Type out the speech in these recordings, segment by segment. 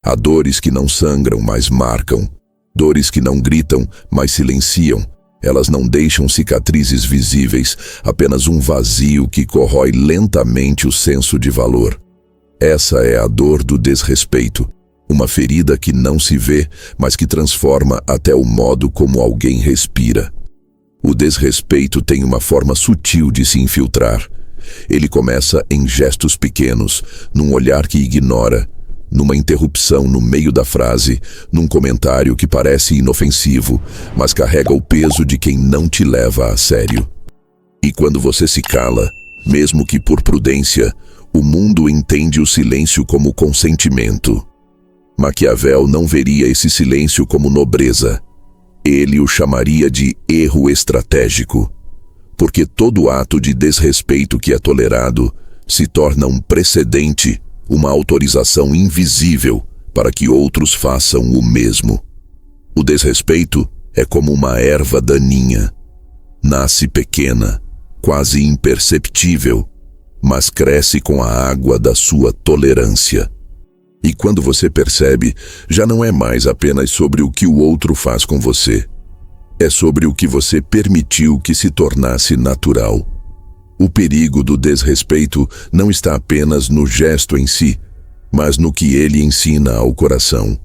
Há dores que não sangram, mas marcam. Dores que não gritam, mas silenciam. Elas não deixam cicatrizes visíveis, apenas um vazio que corrói lentamente o senso de valor. Essa é a dor do desrespeito. Uma ferida que não se vê, mas que transforma até o modo como alguém respira. O desrespeito tem uma forma sutil de se infiltrar. Ele começa em gestos pequenos, num olhar que ignora, numa interrupção no meio da frase, num comentário que parece inofensivo, mas carrega o peso de quem não te leva a sério. E quando você se cala, mesmo que por prudência, o mundo entende o silêncio como consentimento. Maquiavel não veria esse silêncio como nobreza. Ele o chamaria de erro estratégico, porque todo ato de desrespeito que é tolerado se torna um precedente, uma autorização invisível para que outros façam o mesmo. O desrespeito é como uma erva daninha. Nasce pequena, quase imperceptível, mas cresce com a água da sua tolerância. E quando você percebe, já não é mais apenas sobre o que o outro faz com você. É sobre o que você permitiu que se tornasse natural. O perigo do desrespeito não está apenas no gesto em si, mas no que ele ensina ao coração.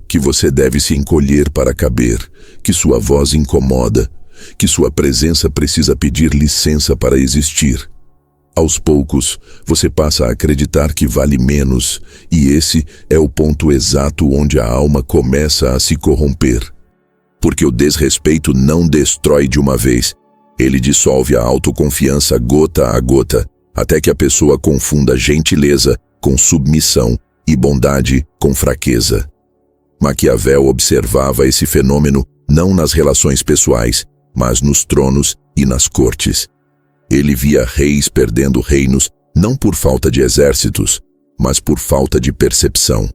Que você deve se encolher para caber, que sua voz incomoda, que sua presença precisa pedir licença para existir. Aos poucos, você passa a acreditar que vale menos, e esse é o ponto exato onde a alma começa a se corromper. Porque o desrespeito não destrói de uma vez, ele dissolve a autoconfiança gota a gota, até que a pessoa confunda gentileza com submissão e bondade com fraqueza. Maquiavel observava esse fenômeno não nas relações pessoais, mas nos tronos e nas cortes. Ele via reis perdendo reinos não por falta de exércitos, mas por falta de percepção.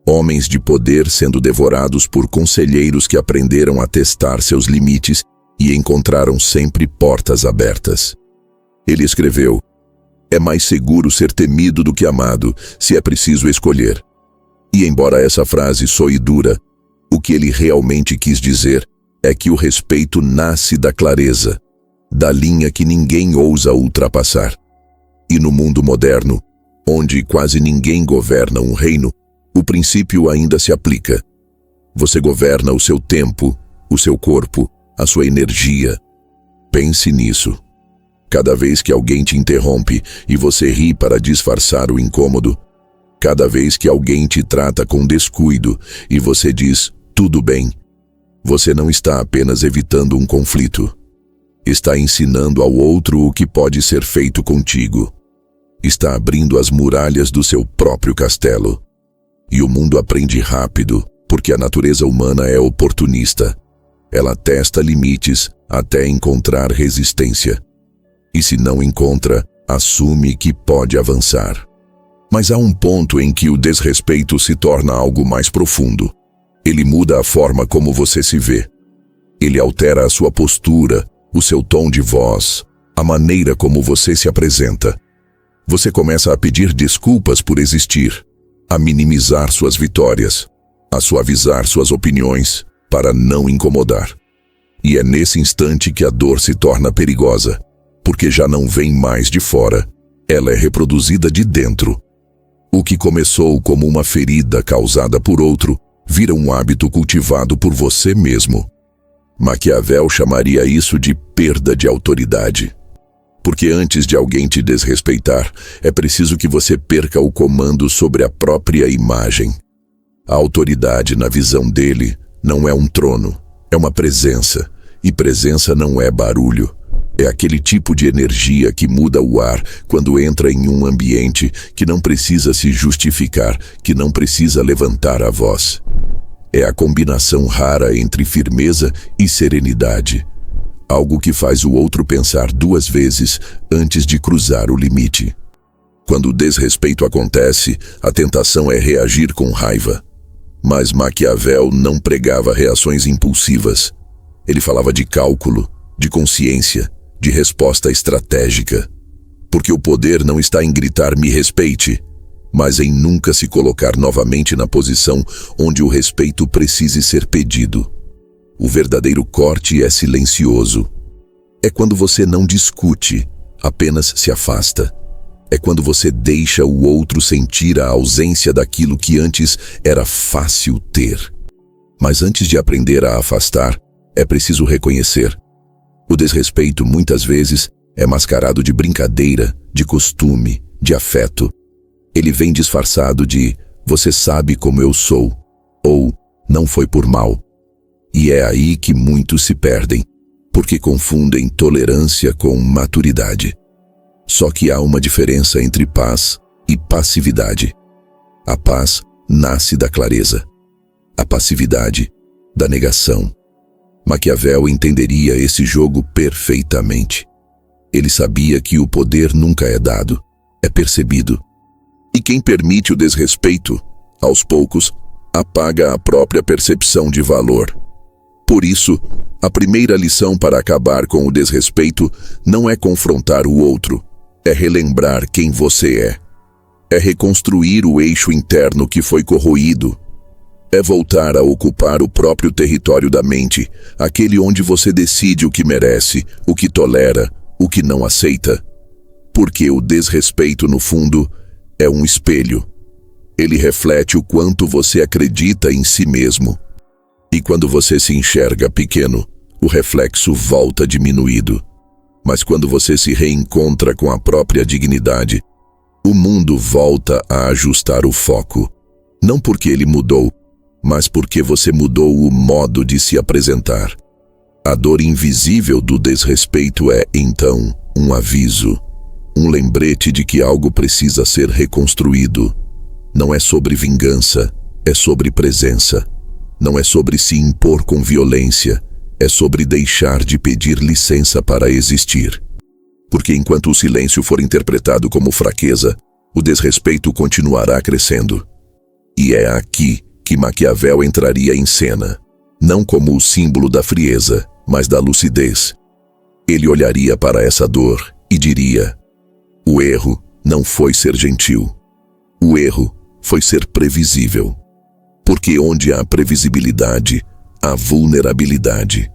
Homens de poder sendo devorados por conselheiros que aprenderam a testar seus limites e encontraram sempre portas abertas. Ele escreveu: "É mais seguro ser temido do que amado, se é preciso escolher." E embora essa frase soe dura, o que ele realmente quis dizer é que o respeito nasce da clareza, da linha que ninguém ousa ultrapassar. E no mundo moderno, onde quase ninguém governa um reino, o princípio ainda se aplica. Você governa o seu tempo, o seu corpo, a sua energia. Pense nisso. Cada vez que alguém te interrompe e você ri para disfarçar o incômodo, cada vez que alguém te trata com descuido e você diz "tudo bem", você não está apenas evitando um conflito. Está ensinando ao outro o que pode ser feito contigo. Está abrindo as muralhas do seu próprio castelo. E o mundo aprende rápido, porque a natureza humana é oportunista. Ela testa limites até encontrar resistência. E se não encontra, assume que pode avançar. Mas há um ponto em que o desrespeito se torna algo mais profundo. Ele muda a forma como você se vê. Ele altera a sua postura, o seu tom de voz, a maneira como você se apresenta. Você começa a pedir desculpas por existir, a minimizar suas vitórias, a suavizar suas opiniões para não incomodar. E é nesse instante que a dor se torna perigosa, porque já não vem mais de fora, ela é reproduzida de dentro. O que começou como uma ferida causada por outro, vira um hábito cultivado por você mesmo. Maquiavel chamaria isso de perda de autoridade. Porque antes de alguém te desrespeitar, é preciso que você perca o comando sobre a própria imagem. A autoridade, na visão dele, não é um trono, é uma presença. E presença não é barulho. É aquele tipo de energia que muda o ar quando entra em um ambiente que não precisa se justificar, que não precisa levantar a voz. É a combinação rara entre firmeza e serenidade. Algo que faz o outro pensar duas vezes antes de cruzar o limite. Quando o desrespeito acontece, a tentação é reagir com raiva. Mas Maquiavel não pregava reações impulsivas. Ele falava de cálculo, de consciência, de resposta estratégica. Porque o poder não está em gritar "me respeite", mas em nunca se colocar novamente na posição onde o respeito precise ser pedido. O verdadeiro corte é silencioso. É quando você não discute, apenas se afasta. É quando você deixa o outro sentir a ausência daquilo que antes era fácil ter. Mas antes de aprender a afastar, é preciso reconhecer. O desrespeito muitas vezes é mascarado de brincadeira, de costume, de afeto. Ele vem disfarçado de "você sabe como eu sou" ou "não foi por mal". E é aí que muitos se perdem, porque confundem tolerância com maturidade. Só que há uma diferença entre paz e passividade. A paz nasce da clareza. A passividade, da negação. Maquiavel entenderia esse jogo perfeitamente. Ele sabia que o poder nunca é dado, é percebido. E quem permite o desrespeito, aos poucos, apaga a própria percepção de valor. Por isso, a primeira lição para acabar com o desrespeito não é confrontar o outro, é relembrar quem você é. É reconstruir o eixo interno que foi corroído. É voltar a ocupar o próprio território da mente, aquele onde você decide o que merece, o que tolera, o que não aceita. Porque o desrespeito, no fundo, é um espelho. Ele reflete o quanto você acredita em si mesmo. E quando você se enxerga pequeno, o reflexo volta diminuído. Mas quando você se reencontra com a própria dignidade, o mundo volta a ajustar o foco. Não porque ele mudou, mas porque você mudou o modo de se apresentar. A dor invisível do desrespeito é, então, um aviso, um lembrete de que algo precisa ser reconstruído. Não é sobre vingança, é sobre presença. Não é sobre se impor com violência, é sobre deixar de pedir licença para existir. Porque enquanto o silêncio for interpretado como fraqueza, o desrespeito continuará crescendo. E é aqui que Maquiavel entraria em cena, não como o símbolo da frieza, mas da lucidez. Ele olharia para essa dor e diria: o erro não foi ser gentil. O erro foi ser previsível. Porque onde há previsibilidade, há vulnerabilidade.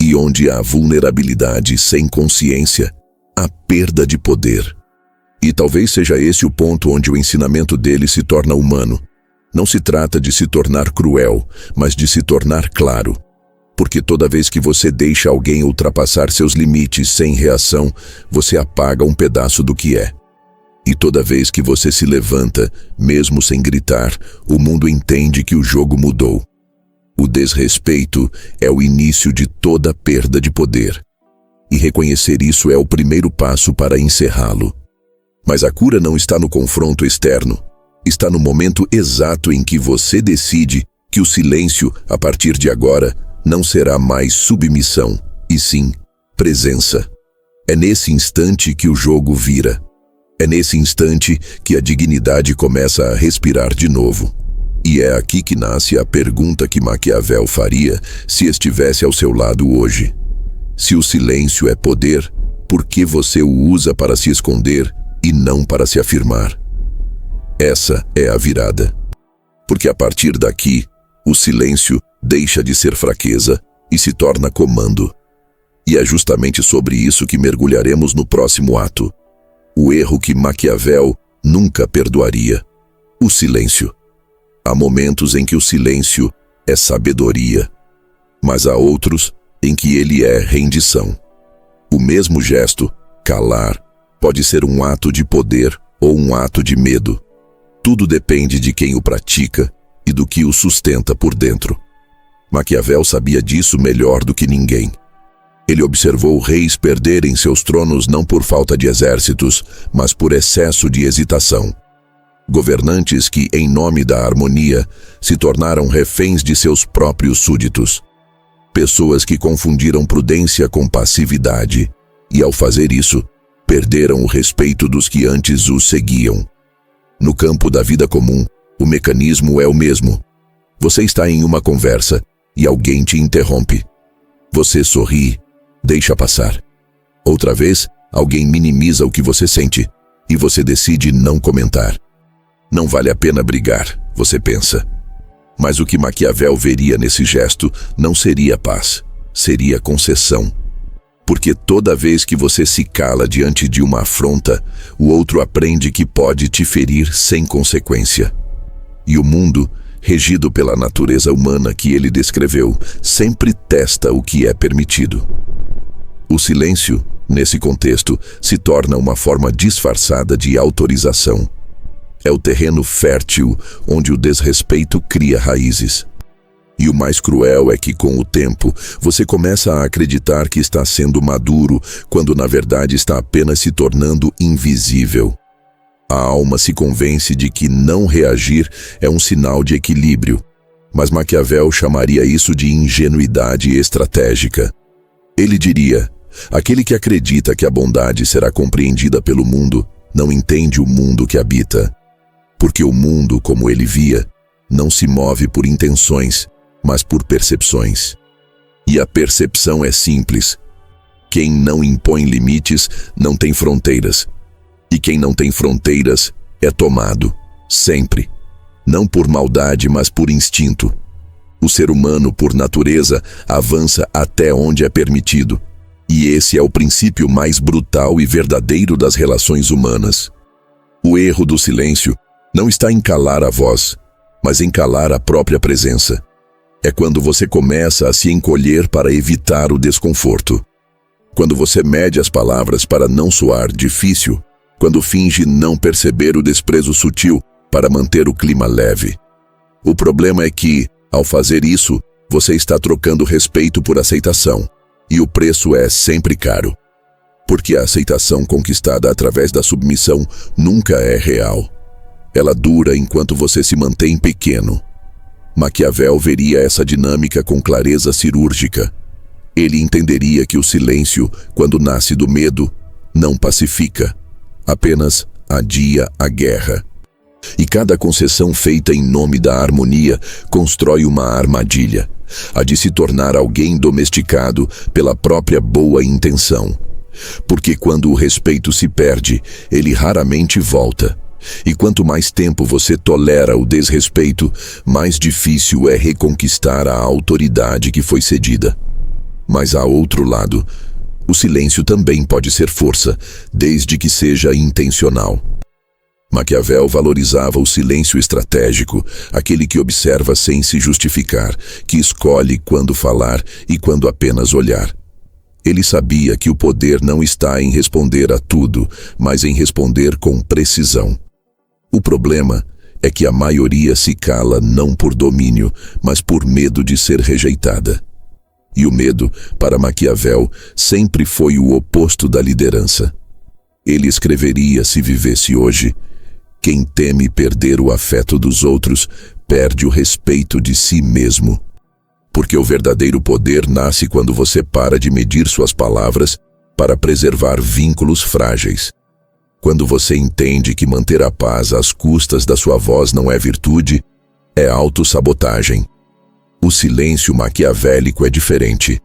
E onde há vulnerabilidade sem consciência, há perda de poder. E talvez seja esse o ponto onde o ensinamento dele se torna humano. Não se trata de se tornar cruel, mas de se tornar claro. Porque toda vez que você deixa alguém ultrapassar seus limites sem reação, você apaga um pedaço do que é. E toda vez que você se levanta, mesmo sem gritar, o mundo entende que o jogo mudou. O desrespeito é o início de toda perda de poder. E reconhecer isso é o primeiro passo para encerrá-lo. Mas a cura não está no confronto externo. Está no momento exato em que você decide que o silêncio, a partir de agora, não será mais submissão, e sim presença. É nesse instante que o jogo vira. É nesse instante que a dignidade começa a respirar de novo. E é aqui que nasce a pergunta que Maquiavel faria se estivesse ao seu lado hoje. Se o silêncio é poder, por que você o usa para se esconder e não para se afirmar? Essa é a virada. Porque a partir daqui, o silêncio deixa de ser fraqueza e se torna comando. E é justamente sobre isso que mergulharemos no próximo ato. O erro que Maquiavel nunca perdoaria: o silêncio. Há momentos em que o silêncio é sabedoria, mas há outros em que ele é rendição. O mesmo gesto, calar, pode ser um ato de poder ou um ato de medo. Tudo depende de quem o pratica e do que o sustenta por dentro. Maquiavel sabia disso melhor do que ninguém. Ele observou reis perderem seus tronos não por falta de exércitos, mas por excesso de hesitação. Governantes que, em nome da harmonia, se tornaram reféns de seus próprios súditos. Pessoas que confundiram prudência com passividade, e ao fazer isso, perderam o respeito dos que antes os seguiam. No campo da vida comum, o mecanismo é o mesmo. Você está em uma conversa e alguém te interrompe. Você sorri, deixa passar. Outra vez, alguém minimiza o que você sente e você decide não comentar. Não vale a pena brigar, você pensa. Mas o que Maquiavel veria nesse gesto não seria paz, seria concessão. Porque toda vez que você se cala diante de uma afronta, o outro aprende que pode te ferir sem consequência. E o mundo, regido pela natureza humana que ele descreveu, sempre testa o que é permitido. O silêncio, nesse contexto, se torna uma forma disfarçada de autorização. É o terreno fértil onde o desrespeito cria raízes. E o mais cruel é que, com o tempo, você começa a acreditar que está sendo maduro, quando na verdade está apenas se tornando invisível. A alma se convence de que não reagir é um sinal de equilíbrio, mas Maquiavel chamaria isso de ingenuidade estratégica. Ele diria: aquele que acredita que a bondade será compreendida pelo mundo, não entende o mundo que habita. Porque o mundo, como ele via, não se move por intenções, mas por percepções. E a percepção é simples. Quem não impõe limites não tem fronteiras. E quem não tem fronteiras é tomado, sempre. Não por maldade, mas por instinto. O ser humano, por natureza, avança até onde é permitido. E esse é o princípio mais brutal e verdadeiro das relações humanas. O erro do silêncio não está em calar a voz, mas em calar a própria presença. É quando você começa a se encolher para evitar o desconforto. Quando você mede as palavras para não soar difícil. Quando finge não perceber o desprezo sutil para manter o clima leve. O problema é que, ao fazer isso, você está trocando respeito por aceitação. E o preço é sempre caro. Porque a aceitação conquistada através da submissão nunca é real. Ela dura enquanto você se mantém pequeno. Maquiavel veria essa dinâmica com clareza cirúrgica. Ele entenderia que o silêncio, quando nasce do medo, não pacifica, apenas adia a guerra. E cada concessão feita em nome da harmonia constrói uma armadilha, a de se tornar alguém domesticado pela própria boa intenção. Porque quando o respeito se perde, ele raramente volta. E quanto mais tempo você tolera o desrespeito, mais difícil é reconquistar a autoridade que foi cedida. Mas há outro lado. O silêncio também pode ser força, desde que seja intencional. Maquiavel valorizava o silêncio estratégico, aquele que observa sem se justificar, que escolhe quando falar e quando apenas olhar. Ele sabia que o poder não está em responder a tudo, mas em responder com precisão. O problema é que a maioria se cala não por domínio, mas por medo de ser rejeitada. E o medo, para Maquiavel, sempre foi o oposto da liderança. Ele escreveria, se vivesse hoje: quem teme perder o afeto dos outros, perde o respeito de si mesmo. Porque o verdadeiro poder nasce quando você para de medir suas palavras para preservar vínculos frágeis. Quando você entende que manter a paz às custas da sua voz não é virtude, é autossabotagem. O silêncio maquiavélico é diferente.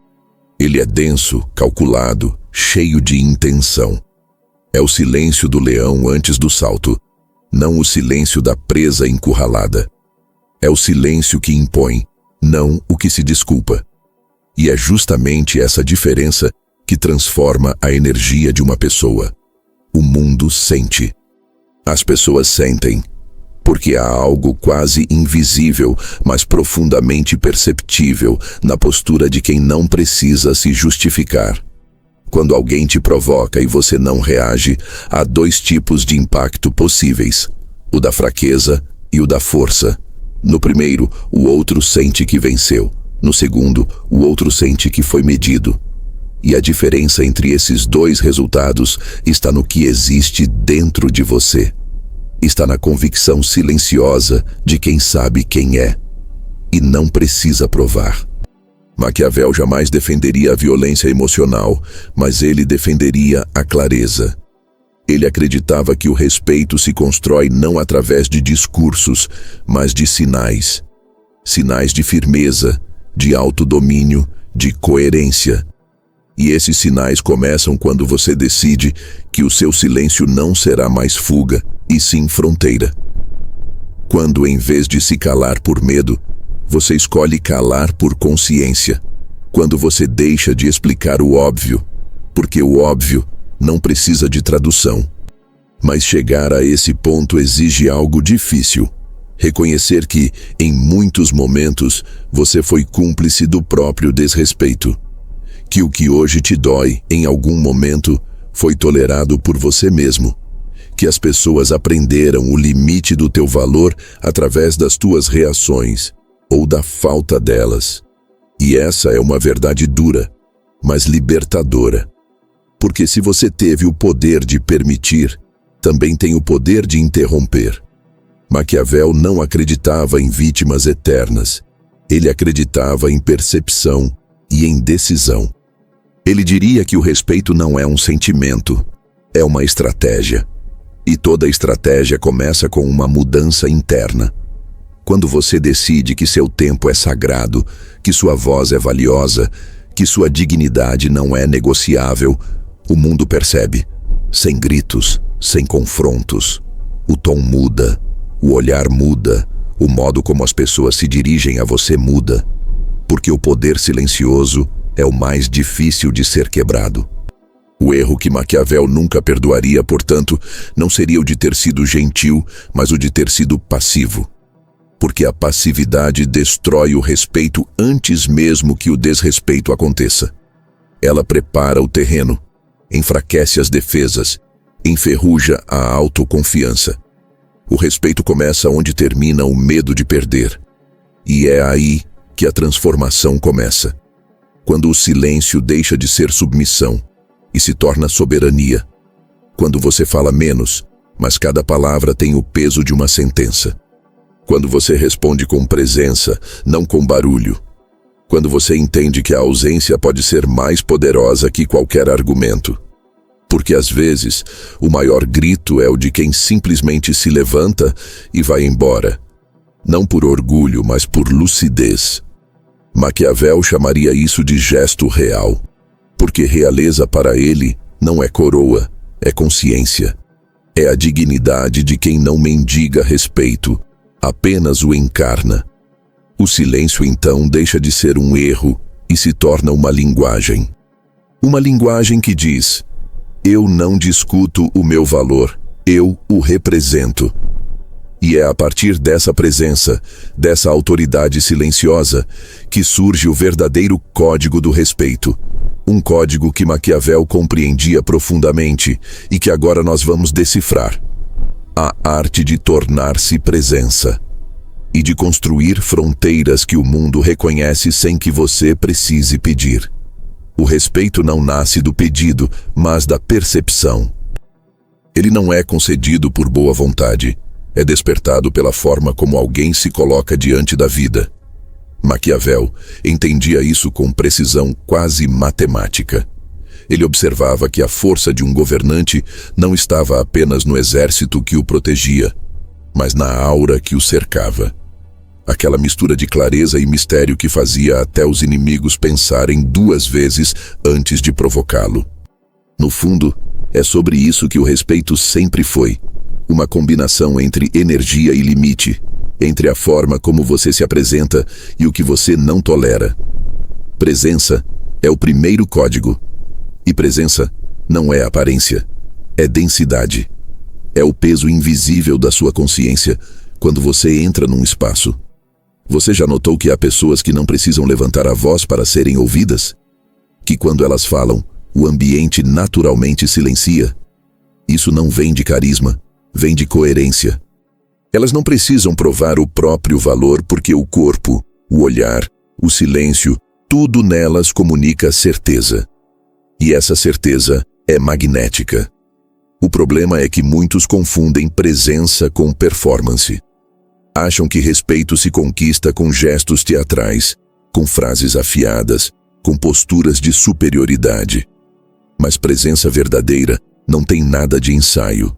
Ele é denso, calculado, cheio de intenção. É o silêncio do leão antes do salto, não o silêncio da presa encurralada. É o silêncio que impõe, não o que se desculpa. E é justamente essa diferença que transforma a energia de uma pessoa. O mundo sente. As pessoas sentem, porque há algo quase invisível, mas profundamente perceptível na postura de quem não precisa se justificar. Quando alguém te provoca e você não reage, há dois tipos de impacto possíveis: o da fraqueza e o da força. No primeiro, o outro sente que venceu. No segundo, o outro sente que foi medido. E a diferença entre esses dois resultados está no que existe dentro de você. Está na convicção silenciosa de quem sabe quem é e não precisa provar. Maquiavel jamais defenderia a violência emocional, mas ele defenderia a clareza. Ele acreditava que o respeito se constrói não através de discursos, mas de sinais. Sinais de firmeza, de autodomínio, de coerência. E esses sinais começam quando você decide que o seu silêncio não será mais fuga, e sim fronteira. Quando, em vez de se calar por medo, você escolhe calar por consciência. Quando você deixa de explicar o óbvio, porque o óbvio não precisa de tradução. Mas chegar a esse ponto exige algo difícil. Reconhecer que, em muitos momentos, você foi cúmplice do próprio desrespeito. Que o que hoje te dói, em algum momento, foi tolerado por você mesmo. Que as pessoas aprenderam o limite do teu valor através das tuas reações, ou da falta delas. E essa é uma verdade dura, mas libertadora. Porque se você teve o poder de permitir, também tem o poder de interromper. Maquiavel não acreditava em vítimas eternas. Ele acreditava em percepção e em decisão. Ele diria que o respeito não é um sentimento, é uma estratégia. E toda estratégia começa com uma mudança interna. Quando você decide que seu tempo é sagrado, que sua voz é valiosa, que sua dignidade não é negociável, o mundo percebe. Sem gritos, sem confrontos. O tom muda, o olhar muda, o modo como as pessoas se dirigem a você muda. Porque o poder silencioso é o mais difícil de ser quebrado. O erro que Maquiavel nunca perdoaria, portanto, não seria o de ter sido gentil, mas o de ter sido passivo. Porque a passividade destrói o respeito antes mesmo que o desrespeito aconteça. Ela prepara o terreno, enfraquece as defesas, enferruja a autoconfiança. O respeito começa onde termina o medo de perder. E é aí que a transformação começa. Quando o silêncio deixa de ser submissão e se torna soberania. Quando você fala menos, mas cada palavra tem o peso de uma sentença. Quando você responde com presença, não com barulho. Quando você entende que a ausência pode ser mais poderosa que qualquer argumento. Porque às vezes, o maior grito é o de quem simplesmente se levanta e vai embora. Não por orgulho, mas por lucidez. Maquiavel chamaria isso de gesto real. Porque realeza para ele não é coroa, é consciência. É a dignidade de quem não mendiga respeito, apenas o encarna. O silêncio então deixa de ser um erro e se torna uma linguagem. Uma linguagem que diz: eu não discuto o meu valor, eu o represento. E é a partir dessa presença, dessa autoridade silenciosa, que surge o verdadeiro código do respeito. Um código que Maquiavel compreendia profundamente e que agora nós vamos decifrar. A arte de tornar-se presença e de construir fronteiras que o mundo reconhece sem que você precise pedir. O respeito não nasce do pedido, mas da percepção. Ele não é concedido por boa vontade, é despertado pela forma como alguém se coloca diante da vida. Maquiavel entendia isso com precisão quase matemática. Ele observava que a força de um governante não estava apenas no exército que o protegia, mas na aura que o cercava. Aquela mistura de clareza e mistério que fazia até os inimigos pensarem 2 vezes antes de provocá-lo. No fundo, é sobre isso que o respeito sempre foi. Uma combinação entre energia e limite, entre a forma como você se apresenta e o que você não tolera. Presença é o primeiro código. E presença não é aparência, é densidade. É o peso invisível da sua consciência quando você entra num espaço. Você já notou que há pessoas que não precisam levantar a voz para serem ouvidas? Que quando elas falam, o ambiente naturalmente silencia? Isso não vem de carisma, vem de coerência. Elas não precisam provar o próprio valor porque o corpo, o olhar, o silêncio, tudo nelas comunica certeza. E essa certeza é magnética. O problema é que muitos confundem presença com performance. Acham que respeito se conquista com gestos teatrais, com frases afiadas, com posturas de superioridade. Mas presença verdadeira não tem nada de ensaio.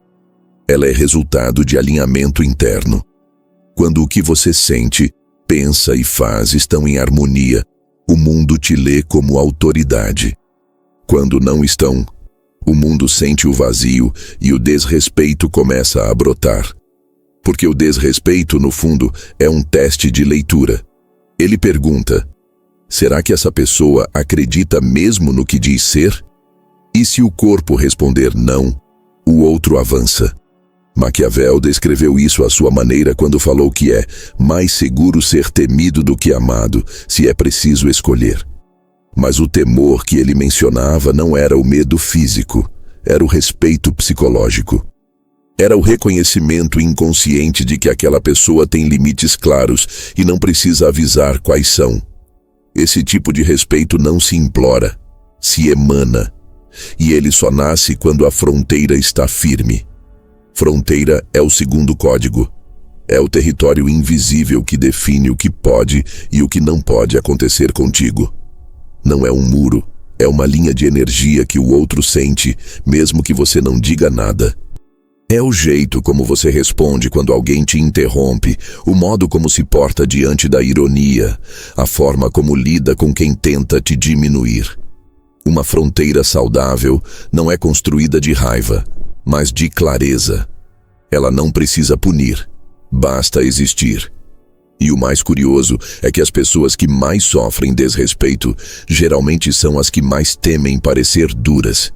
Ela é resultado de alinhamento interno. Quando o que você sente, pensa e faz estão em harmonia, o mundo te lê como autoridade. Quando não estão, o mundo sente o vazio e o desrespeito começa a brotar. Porque o desrespeito, no fundo, é um teste de leitura. Ele pergunta: será que essa pessoa acredita mesmo no que diz ser? E se o corpo responder não, o outro avança. Maquiavel descreveu isso à sua maneira quando falou que é mais seguro ser temido do que amado, se é preciso escolher. Mas o temor que ele mencionava não era o medo físico, era o respeito psicológico. Era o reconhecimento inconsciente de que aquela pessoa tem limites claros e não precisa avisar quais são. Esse tipo de respeito não se implora, se emana. E ele só nasce quando a fronteira está firme. Fronteira é o segundo código. É o território invisível que define o que pode e o que não pode acontecer contigo. Não é um muro, é uma linha de energia que o outro sente, mesmo que você não diga nada. É o jeito como você responde quando alguém te interrompe, o modo como se porta diante da ironia, a forma como lida com quem tenta te diminuir. Uma fronteira saudável não é construída de raiva, mas de clareza. Ela não precisa punir, basta existir. E o mais curioso é que as pessoas que mais sofrem desrespeito geralmente são as que mais temem parecer duras.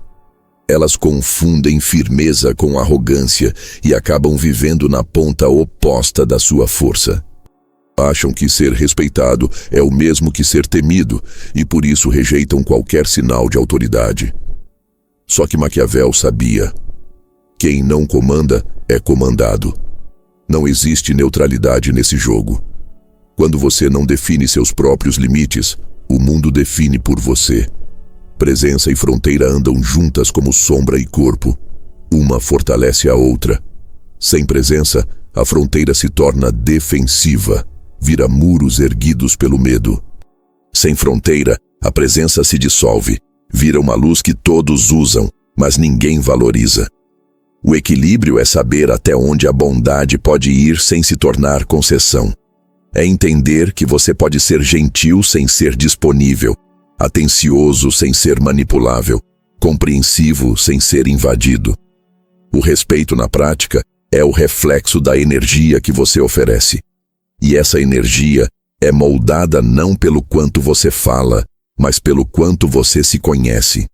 Elas confundem firmeza com arrogância e acabam vivendo na ponta oposta da sua força. Acham que ser respeitado é o mesmo que ser temido e por isso rejeitam qualquer sinal de autoridade. Só que Maquiavel sabia: quem não comanda é comandado. Não existe neutralidade nesse jogo. Quando você não define seus próprios limites, o mundo define por você. Presença e fronteira andam juntas como sombra e corpo. Uma fortalece a outra. Sem presença, a fronteira se torna defensiva, vira muros erguidos pelo medo. Sem fronteira, a presença se dissolve, vira uma luz que todos usam, mas ninguém valoriza. O equilíbrio é saber até onde a bondade pode ir sem se tornar concessão. É entender que você pode ser gentil sem ser disponível, atencioso sem ser manipulável, compreensivo sem ser invadido. O respeito na prática é o reflexo da energia que você oferece. E essa energia é moldada não pelo quanto você fala, mas pelo quanto você se conhece.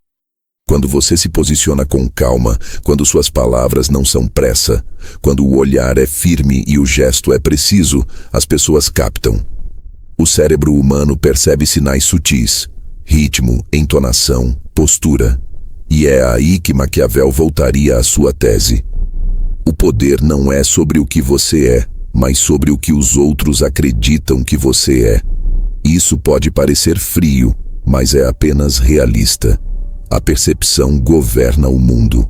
Quando você se posiciona com calma, quando suas palavras não são pressa, quando o olhar é firme e o gesto é preciso, as pessoas captam. O cérebro humano percebe sinais sutis: ritmo, entonação, postura. E é aí que Maquiavel voltaria à sua tese. O poder não é sobre o que você é, mas sobre o que os outros acreditam que você é. Isso pode parecer frio, mas é apenas realista. A percepção governa o mundo.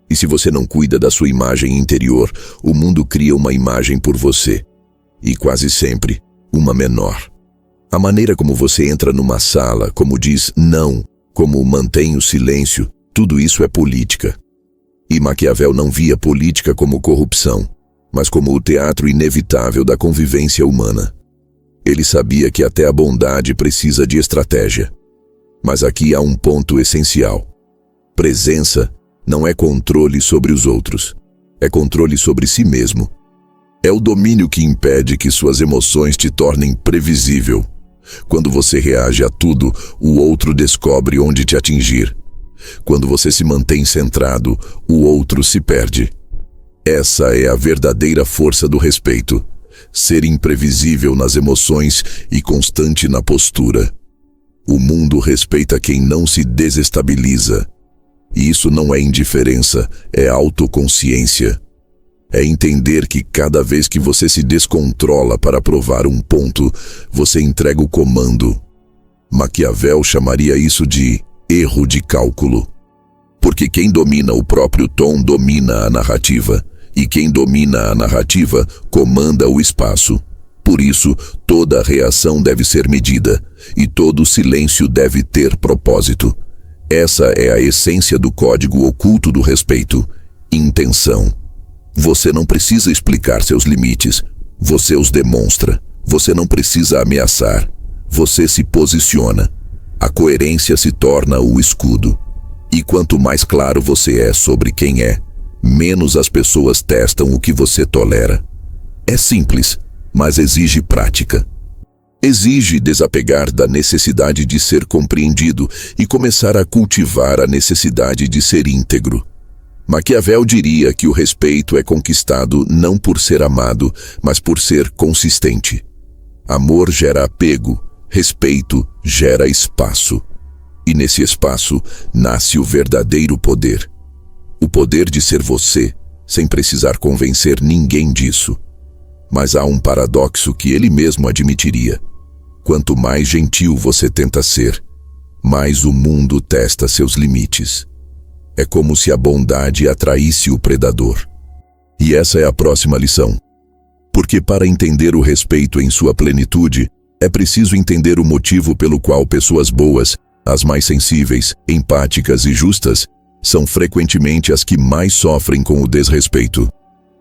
E se você não cuida da sua imagem interior, o mundo cria uma imagem por você. E quase sempre, uma menor. A maneira como você entra numa sala, como diz não, como mantém o silêncio, tudo isso é política. E Maquiavel não via política como corrupção, mas como o teatro inevitável da convivência humana. Ele sabia que até a bondade precisa de estratégia. Mas aqui há um ponto essencial. Presença não é controle sobre os outros, é controle sobre si mesmo. É o domínio que impede que suas emoções te tornem previsível. Quando você reage a tudo, o outro descobre onde te atingir. Quando você se mantém centrado, o outro se perde. Essa é a verdadeira força do respeito. Ser imprevisível nas emoções e constante na postura. O mundo respeita quem não se desestabiliza. E isso não é indiferença, é autoconsciência. É entender que cada vez que você se descontrola para provar um ponto, você entrega o comando. Maquiavel chamaria isso de erro de cálculo. Porque quem domina o próprio tom domina a narrativa, e quem domina a narrativa comanda o espaço. Por isso, toda reação deve ser medida, e todo silêncio deve ter propósito. Essa é a essência do código oculto do respeito: intenção. Você não precisa explicar seus limites, você os demonstra. Você não precisa ameaçar, você se posiciona. A coerência se torna o escudo. E quanto mais claro você é sobre quem é, menos as pessoas testam o que você tolera. É simples, mas exige prática. Exige desapegar da necessidade de ser compreendido e começar a cultivar a necessidade de ser íntegro. Maquiavel diria que o respeito é conquistado não por ser amado, mas por ser consistente. Amor gera apego, respeito gera espaço. E nesse espaço nasce o verdadeiro poder. O poder de ser você, sem precisar convencer ninguém disso. Mas há um paradoxo que ele mesmo admitiria. Quanto mais gentil você tenta ser, mais o mundo testa seus limites. É como se a bondade atraísse o predador. E essa é a próxima lição. Porque para entender o respeito em sua plenitude, é preciso entender o motivo pelo qual pessoas boas, as mais sensíveis, empáticas e justas, são frequentemente as que mais sofrem com o desrespeito.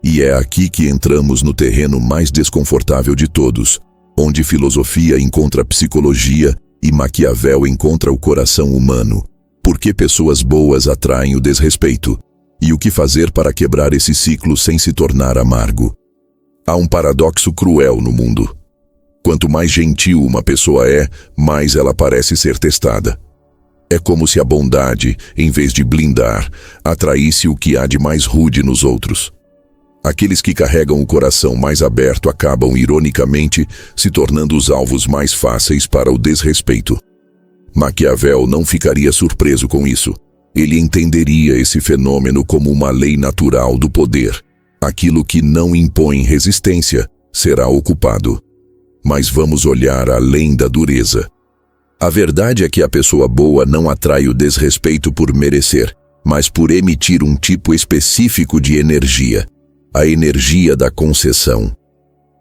E é aqui que entramos no terreno mais desconfortável de todos, onde filosofia encontra psicologia e Maquiavel encontra o coração humano. Por que pessoas boas atraem o desrespeito? E o que fazer para quebrar esse ciclo sem se tornar amargo? Há um paradoxo cruel no mundo. Quanto mais gentil uma pessoa é, mais ela parece ser testada. É como se a bondade, em vez de blindar, atraísse o que há de mais rude nos outros. Aqueles que carregam o coração mais aberto acabam, ironicamente, se tornando os alvos mais fáceis para o desrespeito. Maquiavel não ficaria surpreso com isso. Ele entenderia esse fenômeno como uma lei natural do poder. Aquilo que não impõe resistência será ocupado. Mas vamos olhar além da dureza. A verdade é que a pessoa boa não atrai o desrespeito por merecer, mas por emitir um tipo específico de energia. A energia da concessão.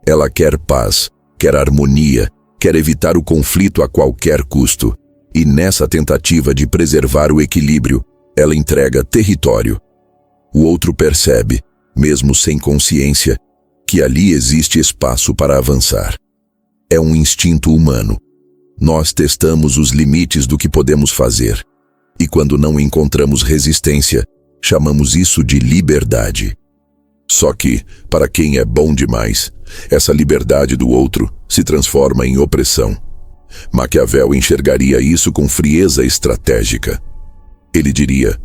Ela quer paz, quer harmonia, quer evitar o conflito a qualquer custo. E nessa tentativa de preservar o equilíbrio, ela entrega território. O outro percebe, mesmo sem consciência, que ali existe espaço para avançar. É um instinto humano. Nós testamos os limites do que podemos fazer. E quando não encontramos resistência, chamamos isso de liberdade. Só que, para quem é bom demais, essa liberdade do outro se transforma em opressão. Maquiavel enxergaria isso com frieza estratégica. Ele diria: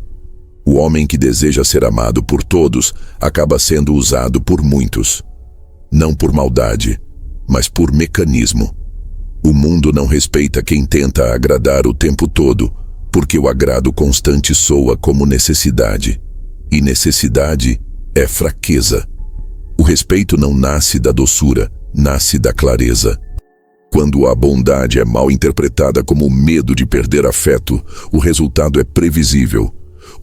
o homem que deseja ser amado por todos acaba sendo usado por muitos. Não por maldade, mas por mecanismo. O mundo não respeita quem tenta agradar o tempo todo, porque o agrado constante soa como necessidade. E necessidade é fraqueza. O respeito não nasce da doçura, nasce da clareza. Quando a bondade é mal interpretada como medo de perder afeto, o resultado é previsível.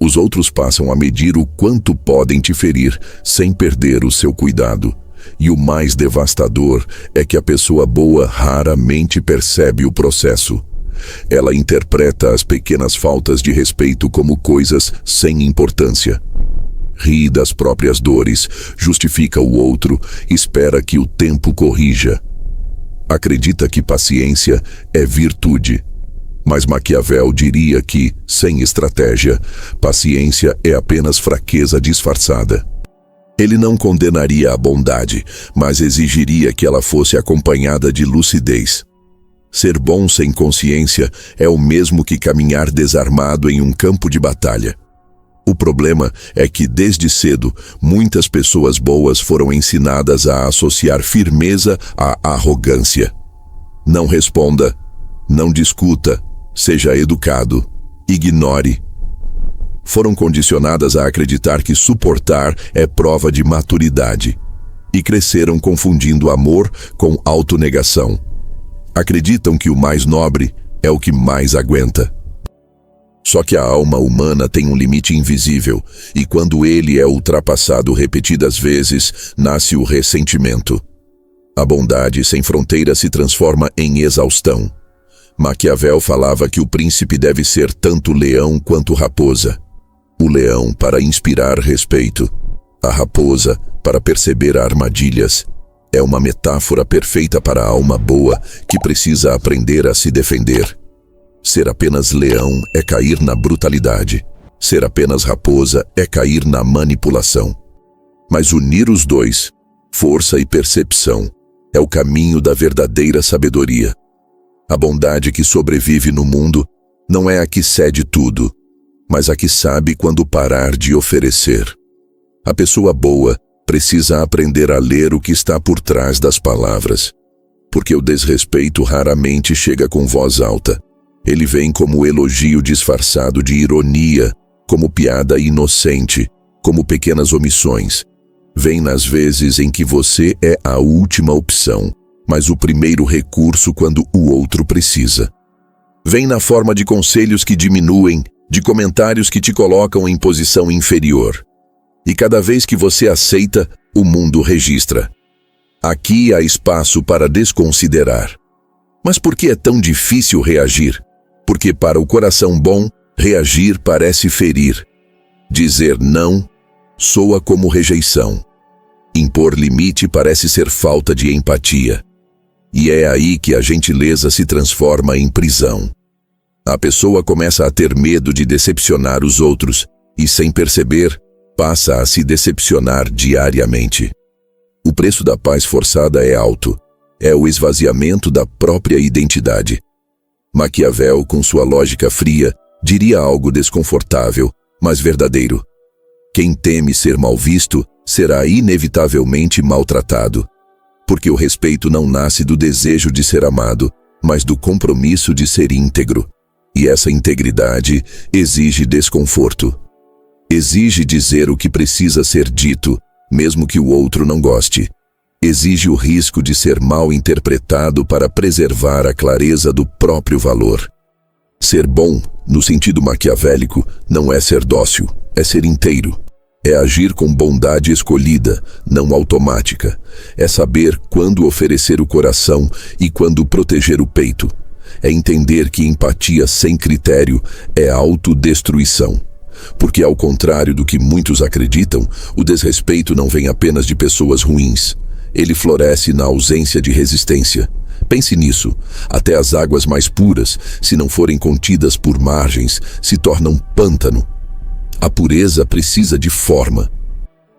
Os outros passam a medir o quanto podem te ferir sem perder o seu cuidado. E o mais devastador é que a pessoa boa raramente percebe o processo. Ela interpreta as pequenas faltas de respeito como coisas sem importância. Ri das próprias dores, justifica o outro, espera que o tempo corrija. Acredita que paciência é virtude. Mas Maquiavel diria que, sem estratégia, paciência é apenas fraqueza disfarçada. Ele não condenaria a bondade, mas exigiria que ela fosse acompanhada de lucidez. Ser bom sem consciência é o mesmo que caminhar desarmado em um campo de batalha. O problema é que, desde cedo, muitas pessoas boas foram ensinadas a associar firmeza à arrogância. Não responda, não discuta, seja educado, ignore. Foram condicionadas a acreditar que suportar é prova de maturidade. E cresceram confundindo amor com autonegação. Acreditam que o mais nobre é o que mais aguenta. Só que a alma humana tem um limite invisível, e quando ele é ultrapassado repetidas vezes, nasce o ressentimento. A bondade sem fronteira se transforma em exaustão. Maquiavel falava que o príncipe deve ser tanto leão quanto raposa. O leão para inspirar respeito, a raposa para perceber armadilhas. É uma metáfora perfeita para a alma boa que precisa aprender a se defender. Ser apenas leão é cair na brutalidade. Ser apenas raposa é cair na manipulação. Mas unir os dois, força e percepção, é o caminho da verdadeira sabedoria. A bondade que sobrevive no mundo não é a que cede tudo, mas a que sabe quando parar de oferecer. A pessoa boa precisa aprender a ler o que está por trás das palavras, porque o desrespeito raramente chega com voz alta. Ele vem como elogio disfarçado de ironia, como piada inocente, como pequenas omissões. Vem nas vezes em que você é a última opção, mas o primeiro recurso quando o outro precisa. Vem na forma de conselhos que diminuem, de comentários que te colocam em posição inferior. E cada vez que você aceita, o mundo registra. Aqui há espaço para desconsiderar. Mas por que é tão difícil reagir? Porque para o coração bom, reagir parece ferir. Dizer não soa como rejeição. Impor limite parece ser falta de empatia. E é aí que a gentileza se transforma em prisão. A pessoa começa a ter medo de decepcionar os outros e, sem perceber, passa a se decepcionar diariamente. O preço da paz forçada é alto. É o esvaziamento da própria identidade. Maquiavel, com sua lógica fria, diria algo desconfortável, mas verdadeiro. Quem teme ser mal visto será inevitavelmente maltratado. Porque o respeito não nasce do desejo de ser amado, mas do compromisso de ser íntegro. E essa integridade exige desconforto. Exige dizer o que precisa ser dito, mesmo que o outro não goste. Exige o risco de ser mal interpretado para preservar a clareza do próprio valor. Ser bom, no sentido maquiavélico, não é ser dócil, é ser inteiro. É agir com bondade escolhida, não automática. É saber quando oferecer o coração e quando proteger o peito. É entender que empatia sem critério é autodestruição. Porque, ao contrário do que muitos acreditam, o desrespeito não vem apenas de pessoas ruins. Ele floresce na ausência de resistência. Pense nisso. Até as águas mais puras, se não forem contidas por margens, se tornam pântano. A pureza precisa de forma.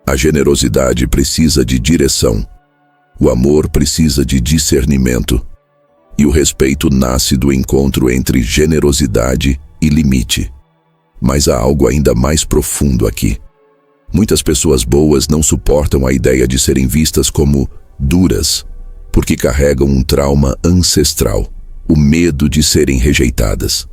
A generosidade precisa de direção. O amor precisa de discernimento. E o respeito nasce do encontro entre generosidade e limite. Mas há algo ainda mais profundo aqui. Muitas pessoas boas não suportam a ideia de serem vistas como duras, porque carregam um trauma ancestral, o medo de serem rejeitadas.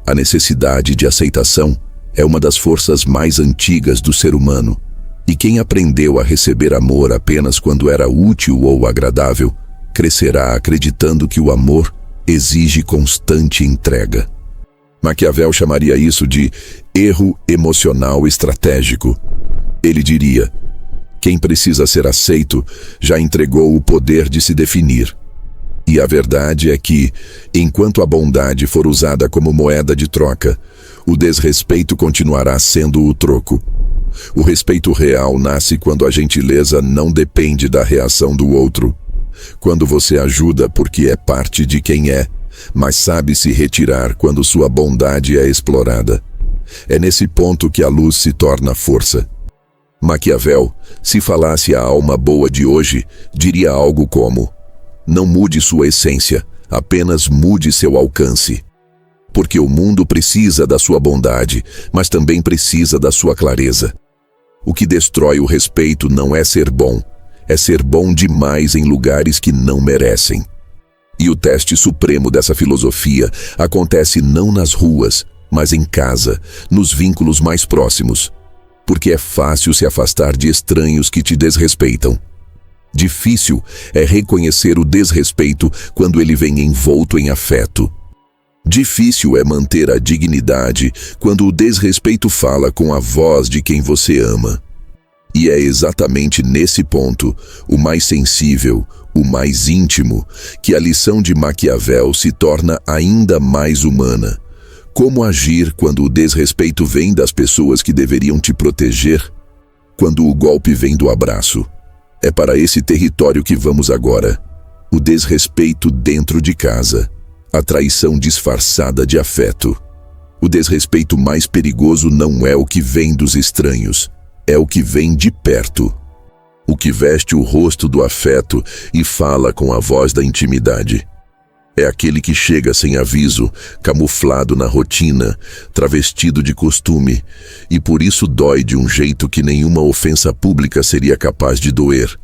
A necessidade de aceitação é uma das forças mais antigas do ser humano, e quem aprendeu a receber amor apenas quando era útil ou agradável, crescerá acreditando que o amor exige constante entrega. Maquiavel chamaria isso de erro emocional estratégico. Ele diria: quem precisa ser aceito já entregou o poder de se definir. E a verdade é que, enquanto a bondade for usada como moeda de troca, o desrespeito continuará sendo o troco. O respeito real nasce quando a gentileza não depende da reação do outro. Quando você ajuda porque é parte de quem é, mas sabe se retirar quando sua bondade é explorada. É nesse ponto que a luz se torna força. Maquiavel, se falasse a alma boa de hoje, diria algo como: não mude sua essência, apenas mude seu alcance. Porque o mundo precisa da sua bondade, mas também precisa da sua clareza. O que destrói o respeito não é ser bom, é ser bom demais em lugares que não merecem. E o teste supremo dessa filosofia acontece não nas ruas, mas em casa, nos vínculos mais próximos. Porque é fácil se afastar de estranhos que te desrespeitam. Difícil é reconhecer o desrespeito quando ele vem envolto em afeto. Difícil é manter a dignidade quando o desrespeito fala com a voz de quem você ama. E é exatamente nesse ponto, o mais sensível, o mais íntimo, que a lição de Maquiavel se torna ainda mais humana. Como agir quando o desrespeito vem das pessoas que deveriam te proteger? Quando o golpe vem do abraço? É para esse território que vamos agora. O desrespeito dentro de casa. A traição disfarçada de afeto. O desrespeito mais perigoso não é o que vem dos estranhos, é o que vem de perto. O que veste o rosto do afeto e fala com a voz da intimidade. É aquele que chega sem aviso, camuflado na rotina, travestido de costume, e por isso dói de um jeito que nenhuma ofensa pública seria capaz de doer.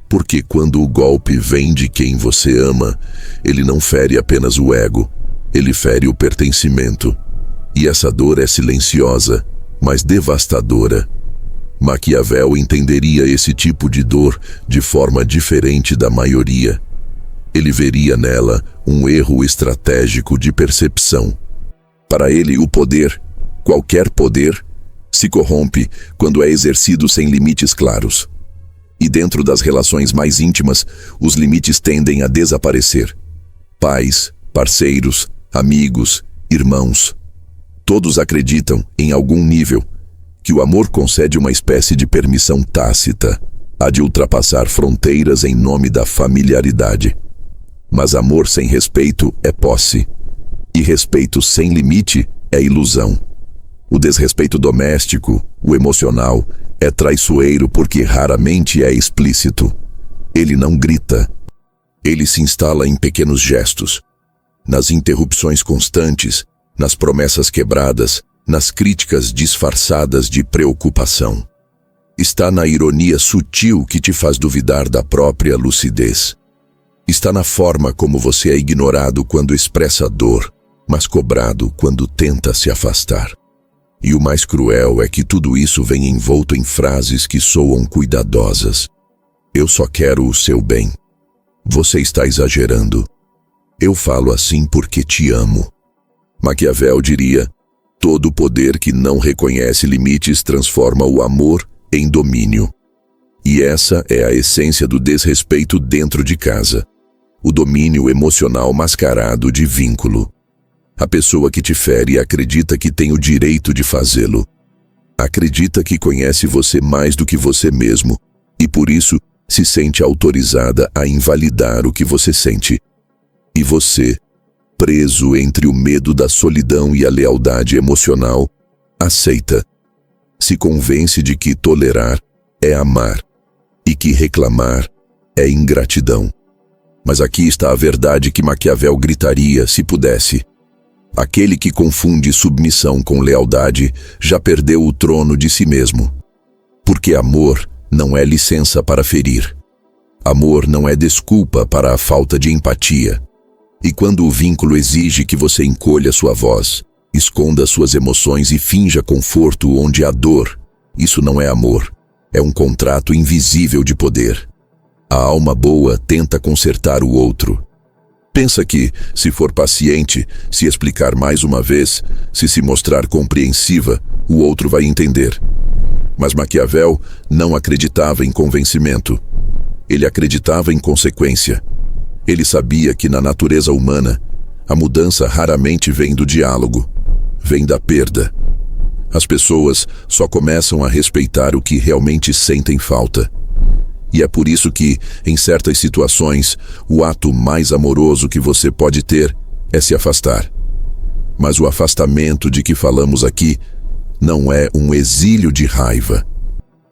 Porque quando o golpe vem de quem você ama, ele não fere apenas o ego, ele fere o pertencimento. E essa dor é silenciosa, mas devastadora. Maquiavel entenderia esse tipo de dor de forma diferente da maioria. Ele veria nela um erro estratégico de percepção. Para ele, o poder, qualquer poder, se corrompe quando é exercido sem limites claros. E dentro das relações mais íntimas, os limites tendem a desaparecer. Pais, parceiros, amigos, irmãos. Todos acreditam, em algum nível, que o amor concede uma espécie de permissão tácita, a de ultrapassar fronteiras em nome da familiaridade. Mas amor sem respeito é posse, e respeito sem limite é ilusão. O desrespeito doméstico, o emocional, é traiçoeiro porque raramente é explícito. Ele não grita. Ele se instala em pequenos gestos, nas interrupções constantes, nas promessas quebradas, nas críticas disfarçadas de preocupação. Está na ironia sutil que te faz duvidar da própria lucidez. Está na forma como você é ignorado quando expressa dor, mas cobrado quando tenta se afastar. E o mais cruel é que tudo isso vem envolto em frases que soam cuidadosas. Eu só quero o seu bem. Você está exagerando. Eu falo assim porque te amo. Maquiavel diria: todo poder que não reconhece limites transforma o amor em domínio. E essa é a essência do desrespeito dentro de casa. O domínio emocional mascarado de vínculo. A pessoa que te fere acredita que tem o direito de fazê-lo. Acredita que conhece você mais do que você mesmo e por isso se sente autorizada a invalidar o que você sente. E você, preso entre o medo da solidão e a lealdade emocional, aceita. Se convence de que tolerar é amar e que reclamar é ingratidão. Mas aqui está a verdade que Maquiavel gritaria se pudesse. Aquele que confunde submissão com lealdade já perdeu o trono de si mesmo. Porque amor não é licença para ferir. Amor não é desculpa para a falta de empatia. E quando o vínculo exige que você encolha sua voz, esconda suas emoções e finja conforto onde há dor, isso não é amor, é um contrato invisível de poder. A alma boa tenta consertar o outro. Pensa que, se for paciente, se explicar mais uma vez, se mostrar compreensiva, o outro vai entender. Mas Maquiavel não acreditava em convencimento. Ele acreditava em consequência. Ele sabia que na natureza humana, a mudança raramente vem do diálogo, vem da perda. As pessoas só começam a respeitar o que realmente sentem falta. E é por isso que, em certas situações, o ato mais amoroso que você pode ter é se afastar. Mas o afastamento de que falamos aqui não é um exílio de raiva.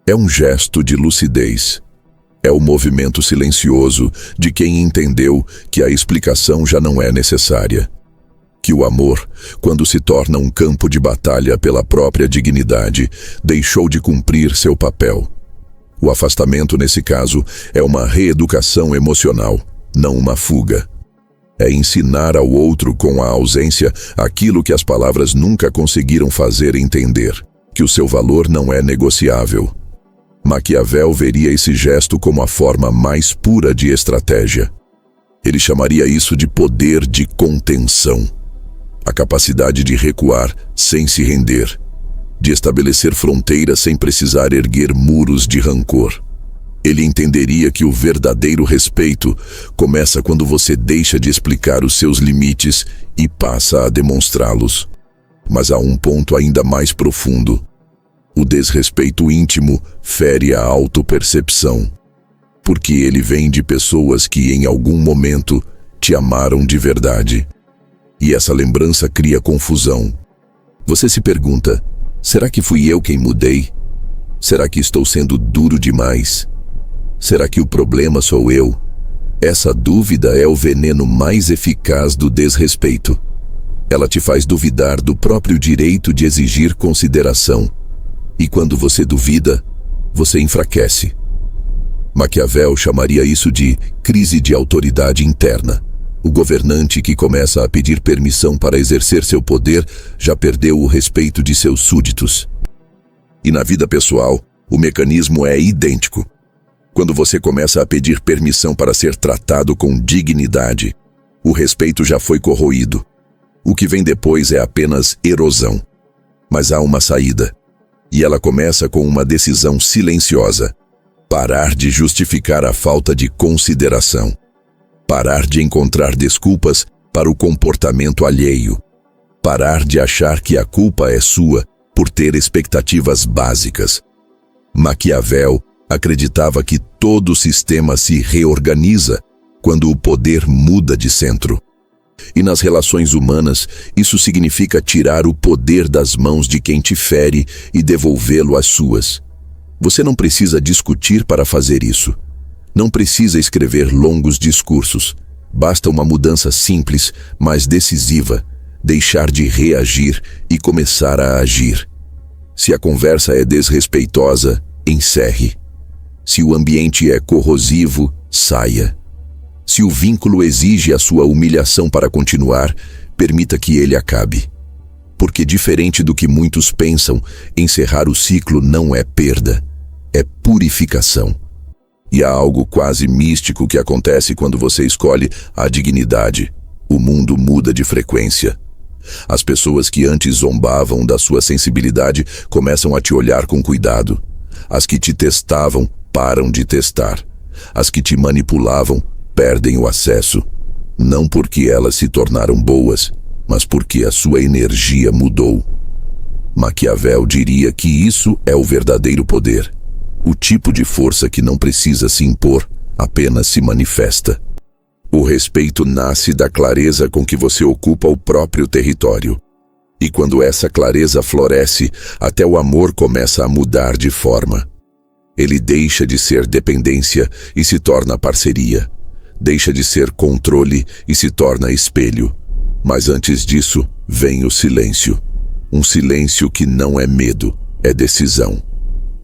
É um gesto de lucidez. É o movimento silencioso de quem entendeu que a explicação já não é necessária. Que o amor, quando se torna um campo de batalha pela própria dignidade, deixou de cumprir seu papel. O afastamento, nesse caso, é uma reeducação emocional, não uma fuga. É ensinar ao outro com a ausência aquilo que as palavras nunca conseguiram fazer entender, que o seu valor não é negociável. Maquiavel veria esse gesto como a forma mais pura de estratégia. Ele chamaria isso de poder de contenção. A capacidade de recuar sem se render, de estabelecer fronteiras sem precisar erguer muros de rancor. Ele entenderia que o verdadeiro respeito começa quando você deixa de explicar os seus limites e passa a demonstrá-los. Mas há um ponto ainda mais profundo. O desrespeito íntimo fere a autopercepção, porque ele vem de pessoas que em algum momento te amaram de verdade. E essa lembrança cria confusão. Você se pergunta: será que fui eu quem mudei? Será que estou sendo duro demais? Será que o problema sou eu? Essa dúvida é o veneno mais eficaz do desrespeito. Ela te faz duvidar do próprio direito de exigir consideração. E quando você duvida, você enfraquece. Maquiavel chamaria isso de crise de autoridade interna. O governante que começa a pedir permissão para exercer seu poder já perdeu o respeito de seus súditos. E na vida pessoal, o mecanismo é idêntico. Quando você começa a pedir permissão para ser tratado com dignidade, o respeito já foi corroído. O que vem depois é apenas erosão. Mas há uma saída. E ela começa com uma decisão silenciosa: parar de justificar a falta de consideração. Parar de encontrar desculpas para o comportamento alheio. Parar de achar que a culpa é sua por ter expectativas básicas. Maquiavel acreditava que todo sistema se reorganiza quando o poder muda de centro. E nas relações humanas, isso significa tirar o poder das mãos de quem te fere e devolvê-lo às suas. Você não precisa discutir para fazer isso. Não precisa escrever longos discursos. Basta uma mudança simples, mas decisiva: deixar de reagir e começar a agir. Se a conversa é desrespeitosa, encerre. Se o ambiente é corrosivo, saia. Se o vínculo exige a sua humilhação para continuar, permita que ele acabe. Porque, diferente do que muitos pensam, encerrar o ciclo não é perda, é purificação. E há algo quase místico que acontece quando você escolhe a dignidade. O mundo muda de frequência. As pessoas que antes zombavam da sua sensibilidade começam a te olhar com cuidado. As que te testavam param de testar. As que te manipulavam perdem o acesso. Não porque elas se tornaram boas, mas porque a sua energia mudou. Maquiavel diria que isso é o verdadeiro poder. O tipo de força que não precisa se impor, apenas se manifesta. O respeito nasce da clareza com que você ocupa o próprio território. E quando essa clareza floresce, até o amor começa a mudar de forma. Ele deixa de ser dependência e se torna parceria. Deixa de ser controle e se torna espelho. Mas antes disso, vem o silêncio. Um silêncio que não é medo, é decisão.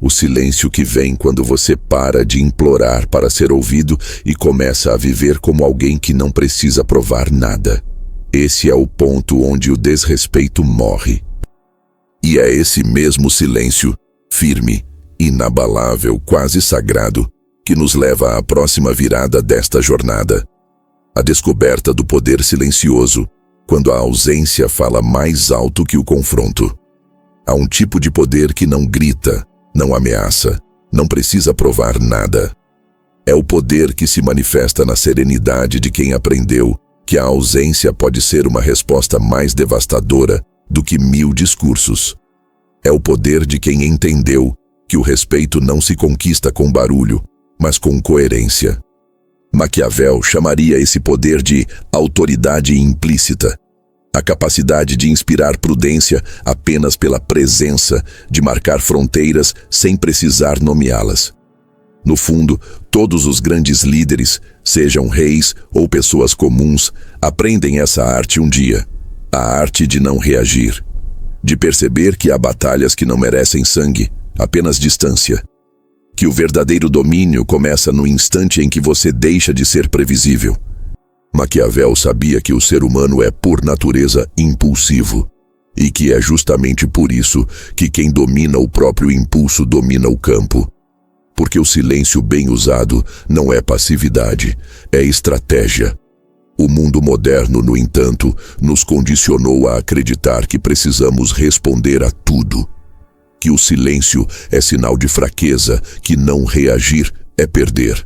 O silêncio que vem quando você para de implorar para ser ouvido e começa a viver como alguém que não precisa provar nada. Esse é o ponto onde o desrespeito morre. E é esse mesmo silêncio, firme, inabalável, quase sagrado, que nos leva à próxima virada desta jornada. A descoberta do poder silencioso, quando a ausência fala mais alto que o confronto. Há um tipo de poder que não grita, não ameaça, não precisa provar nada. É o poder que se manifesta na serenidade de quem aprendeu que a ausência pode ser uma resposta mais devastadora do que 1000 discursos. É o poder de quem entendeu que o respeito não se conquista com barulho, mas com coerência. Maquiavel chamaria esse poder de autoridade implícita. A capacidade de inspirar prudência apenas pela presença, de marcar fronteiras sem precisar nomeá-las. No fundo, todos os grandes líderes, sejam reis ou pessoas comuns, aprendem essa arte um dia. A arte de não reagir. De perceber que há batalhas que não merecem sangue, apenas distância. Que o verdadeiro domínio começa no instante em que você deixa de ser previsível. Maquiavel sabia que o ser humano é, por natureza, impulsivo, e que é justamente por isso que quem domina o próprio impulso domina o campo. Porque o silêncio bem usado não é passividade, é estratégia. O mundo moderno, no entanto, nos condicionou a acreditar que precisamos responder a tudo. Que o silêncio é sinal de fraqueza, que não reagir é perder.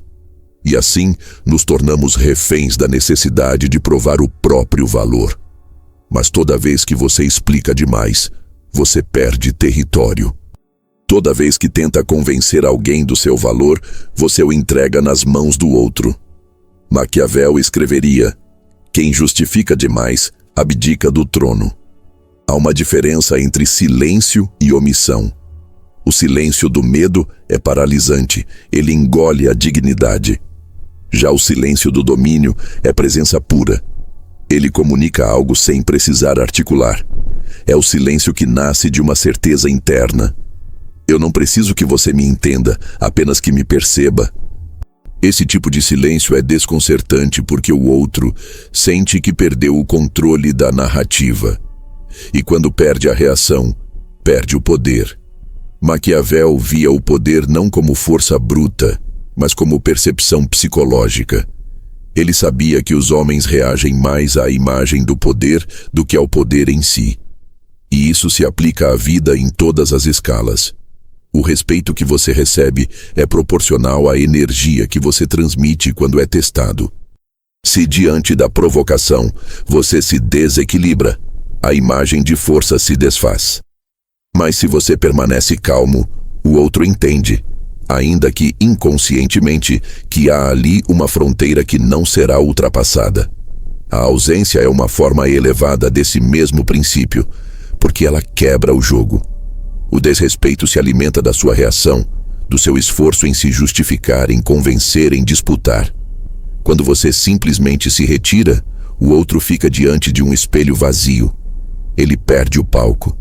E assim, nos tornamos reféns da necessidade de provar o próprio valor. Mas toda vez que você explica demais, você perde território. Toda vez que tenta convencer alguém do seu valor, você o entrega nas mãos do outro. Maquiavel escreveria: quem justifica demais, abdica do trono. Há uma diferença entre silêncio e omissão. O silêncio do medo é paralisante, ele engole a dignidade. Já o silêncio do domínio é presença pura. Ele comunica algo sem precisar articular. É o silêncio que nasce de uma certeza interna. Eu não preciso que você me entenda, apenas que me perceba. Esse tipo de silêncio é desconcertante porque o outro sente que perdeu o controle da narrativa. E quando perde a reação, perde o poder. Maquiavel via o poder não como força bruta, mas como percepção psicológica. Ele sabia que os homens reagem mais à imagem do poder do que ao poder em si. E isso se aplica à vida em todas as escalas. O respeito que você recebe é proporcional à energia que você transmite quando é testado. Se diante da provocação você se desequilibra, a imagem de força se desfaz. Mas se você permanece calmo, o outro entende, ainda que inconscientemente, que há ali uma fronteira que não será ultrapassada. A ausência é uma forma elevada desse mesmo princípio, porque ela quebra o jogo. O desrespeito se alimenta da sua reação, do seu esforço em se justificar, em convencer, em disputar. Quando você simplesmente se retira, o outro fica diante de um espelho vazio. Ele perde o palco.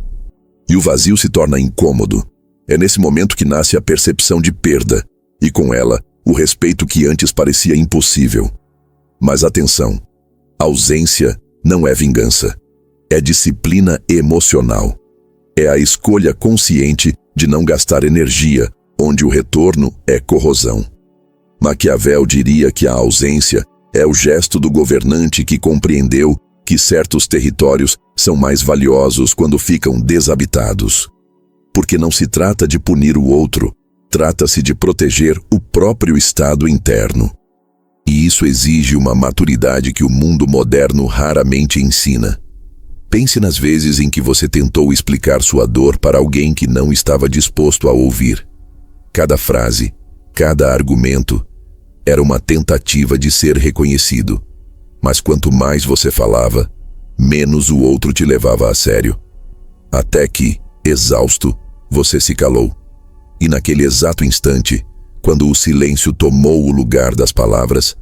E o vazio se torna incômodo. É nesse momento que nasce a percepção de perda, e com ela, o respeito que antes parecia impossível. Mas atenção, ausência não é vingança. É disciplina emocional. É a escolha consciente de não gastar energia, onde o retorno é corrosão. Maquiavel diria que a ausência é o gesto do governante que compreendeu que certos territórios são mais valiosos quando ficam desabitados. Porque não se trata de punir o outro, trata-se de proteger o próprio estado interno. E isso exige uma maturidade que o mundo moderno raramente ensina. Pense nas vezes em que você tentou explicar sua dor para alguém que não estava disposto a ouvir. Cada frase, cada argumento, era uma tentativa de ser reconhecido. Mas quanto mais você falava, menos o outro te levava a sério. Até que, exausto, você se calou. E naquele exato instante, quando o silêncio tomou o lugar das palavras,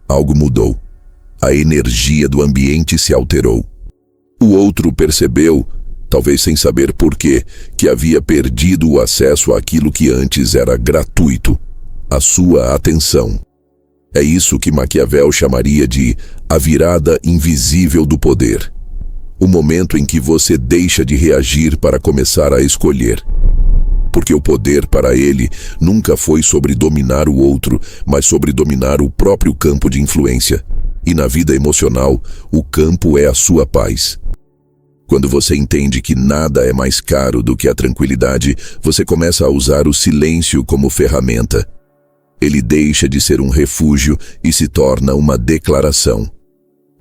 algo mudou. A energia do ambiente se alterou. O outro percebeu, talvez sem saber porquê, que havia perdido o acesso àquilo que antes era gratuito, a sua atenção. É isso que Maquiavel chamaria de a virada invisível do poder. O momento em que você deixa de reagir para começar a escolher. Porque o poder para ele nunca foi sobre dominar o outro, mas sobre dominar o próprio campo de influência. E na vida emocional, o campo é a sua paz. Quando você entende que nada é mais caro do que a tranquilidade, você começa a usar o silêncio como ferramenta. Ele deixa de ser um refúgio e se torna uma declaração.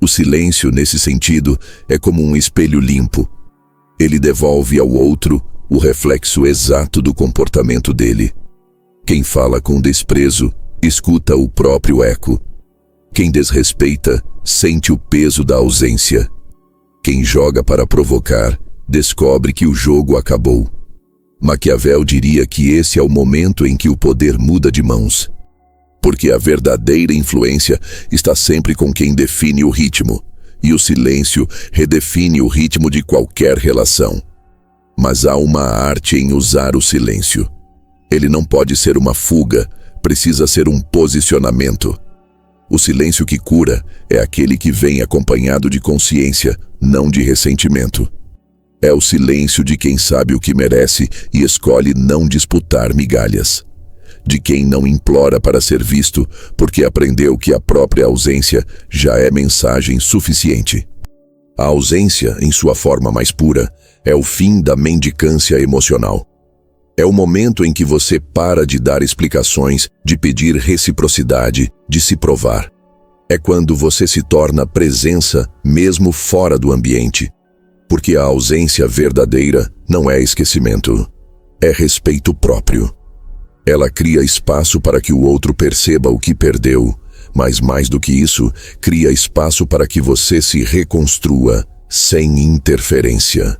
O silêncio, nesse sentido, é como um espelho limpo. Ele devolve ao outro o reflexo exato do comportamento dele. Quem fala com desprezo, escuta o próprio eco. Quem desrespeita, sente o peso da ausência. Quem joga para provocar, descobre que o jogo acabou. Maquiavel diria que esse é o momento em que o poder muda de mãos. Porque a verdadeira influência está sempre com quem define o ritmo, e o silêncio redefine o ritmo de qualquer relação. Mas há uma arte em usar o silêncio. Ele não pode ser uma fuga, precisa ser um posicionamento. O silêncio que cura é aquele que vem acompanhado de consciência, não de ressentimento. É o silêncio de quem sabe o que merece e escolhe não disputar migalhas. De quem não implora para ser visto, porque aprendeu que a própria ausência já é mensagem suficiente. A ausência, em sua forma mais pura, é o fim da mendicância emocional. É o momento em que você para de dar explicações, de pedir reciprocidade, de se provar. É quando você se torna presença mesmo fora do ambiente. Porque a ausência verdadeira não é esquecimento, é respeito próprio. Ela cria espaço para que o outro perceba o que perdeu, mas mais do que isso, cria espaço para que você se reconstrua sem interferência.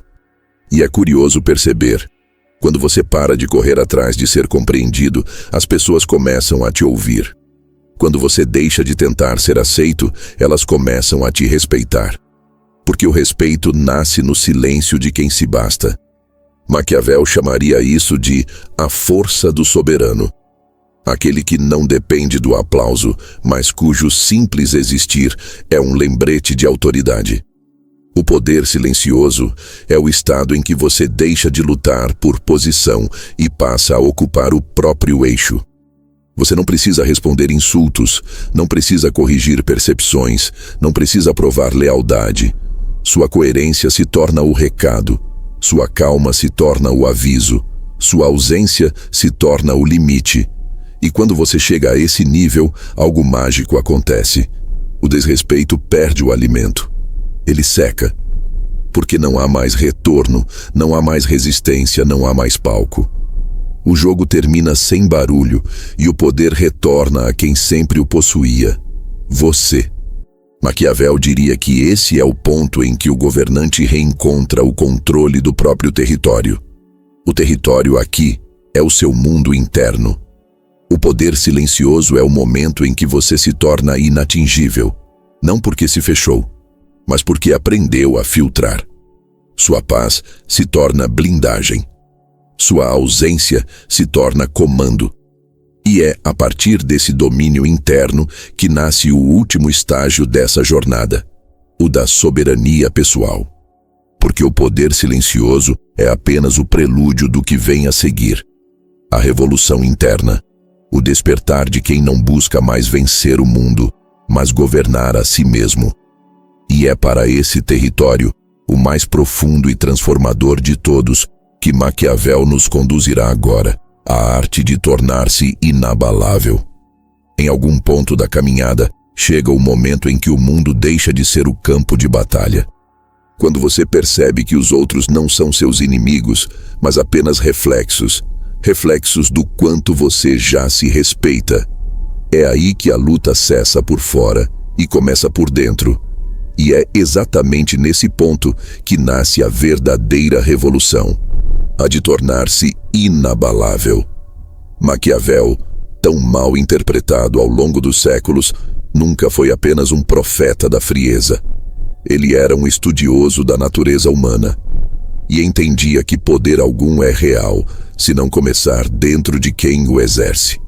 E é curioso perceber, quando você para de correr atrás de ser compreendido, as pessoas começam a te ouvir. Quando você deixa de tentar ser aceito, elas começam a te respeitar. Porque o respeito nasce no silêncio de quem se basta. Maquiavel chamaria isso de a força do soberano. Aquele que não depende do aplauso, mas cujo simples existir é um lembrete de autoridade. O poder silencioso é o estado em que você deixa de lutar por posição e passa a ocupar o próprio eixo. Você não precisa responder insultos, não precisa corrigir percepções, não precisa provar lealdade. Sua coerência se torna o recado, sua calma se torna o aviso, sua ausência se torna o limite. E quando você chega a esse nível, algo mágico acontece. O desrespeito perde o alimento. Ele seca. Porque não há mais retorno, não há mais resistência, não há mais palco. O jogo termina sem barulho e o poder retorna a quem sempre o possuía: você. Maquiavel diria que esse é o ponto em que o governante reencontra o controle do próprio território. O território aqui é o seu mundo interno. O poder silencioso é o momento em que você se torna inatingível, não porque se fechou, mas porque aprendeu a filtrar. Sua paz se torna blindagem. Sua ausência se torna comando. E é a partir desse domínio interno que nasce o último estágio dessa jornada, o da soberania pessoal. Porque o poder silencioso é apenas o prelúdio do que vem a seguir. A revolução interna. O despertar de quem não busca mais vencer o mundo, mas governar a si mesmo. E é para esse território, o mais profundo e transformador de todos, que Maquiavel nos conduzirá agora, a arte de tornar-se inabalável. Em algum ponto da caminhada, chega o momento em que o mundo deixa de ser o campo de batalha. Quando você percebe que os outros não são seus inimigos, mas apenas reflexos do quanto você já se respeita. É aí que a luta cessa por fora e começa por dentro. E é exatamente nesse ponto que nasce a verdadeira revolução, a de tornar-se inabalável. Maquiavel, tão mal interpretado ao longo dos séculos, nunca foi apenas um profeta da frieza. Ele era um estudioso da natureza humana e entendia que poder algum é real, se não começar dentro de quem o exerce.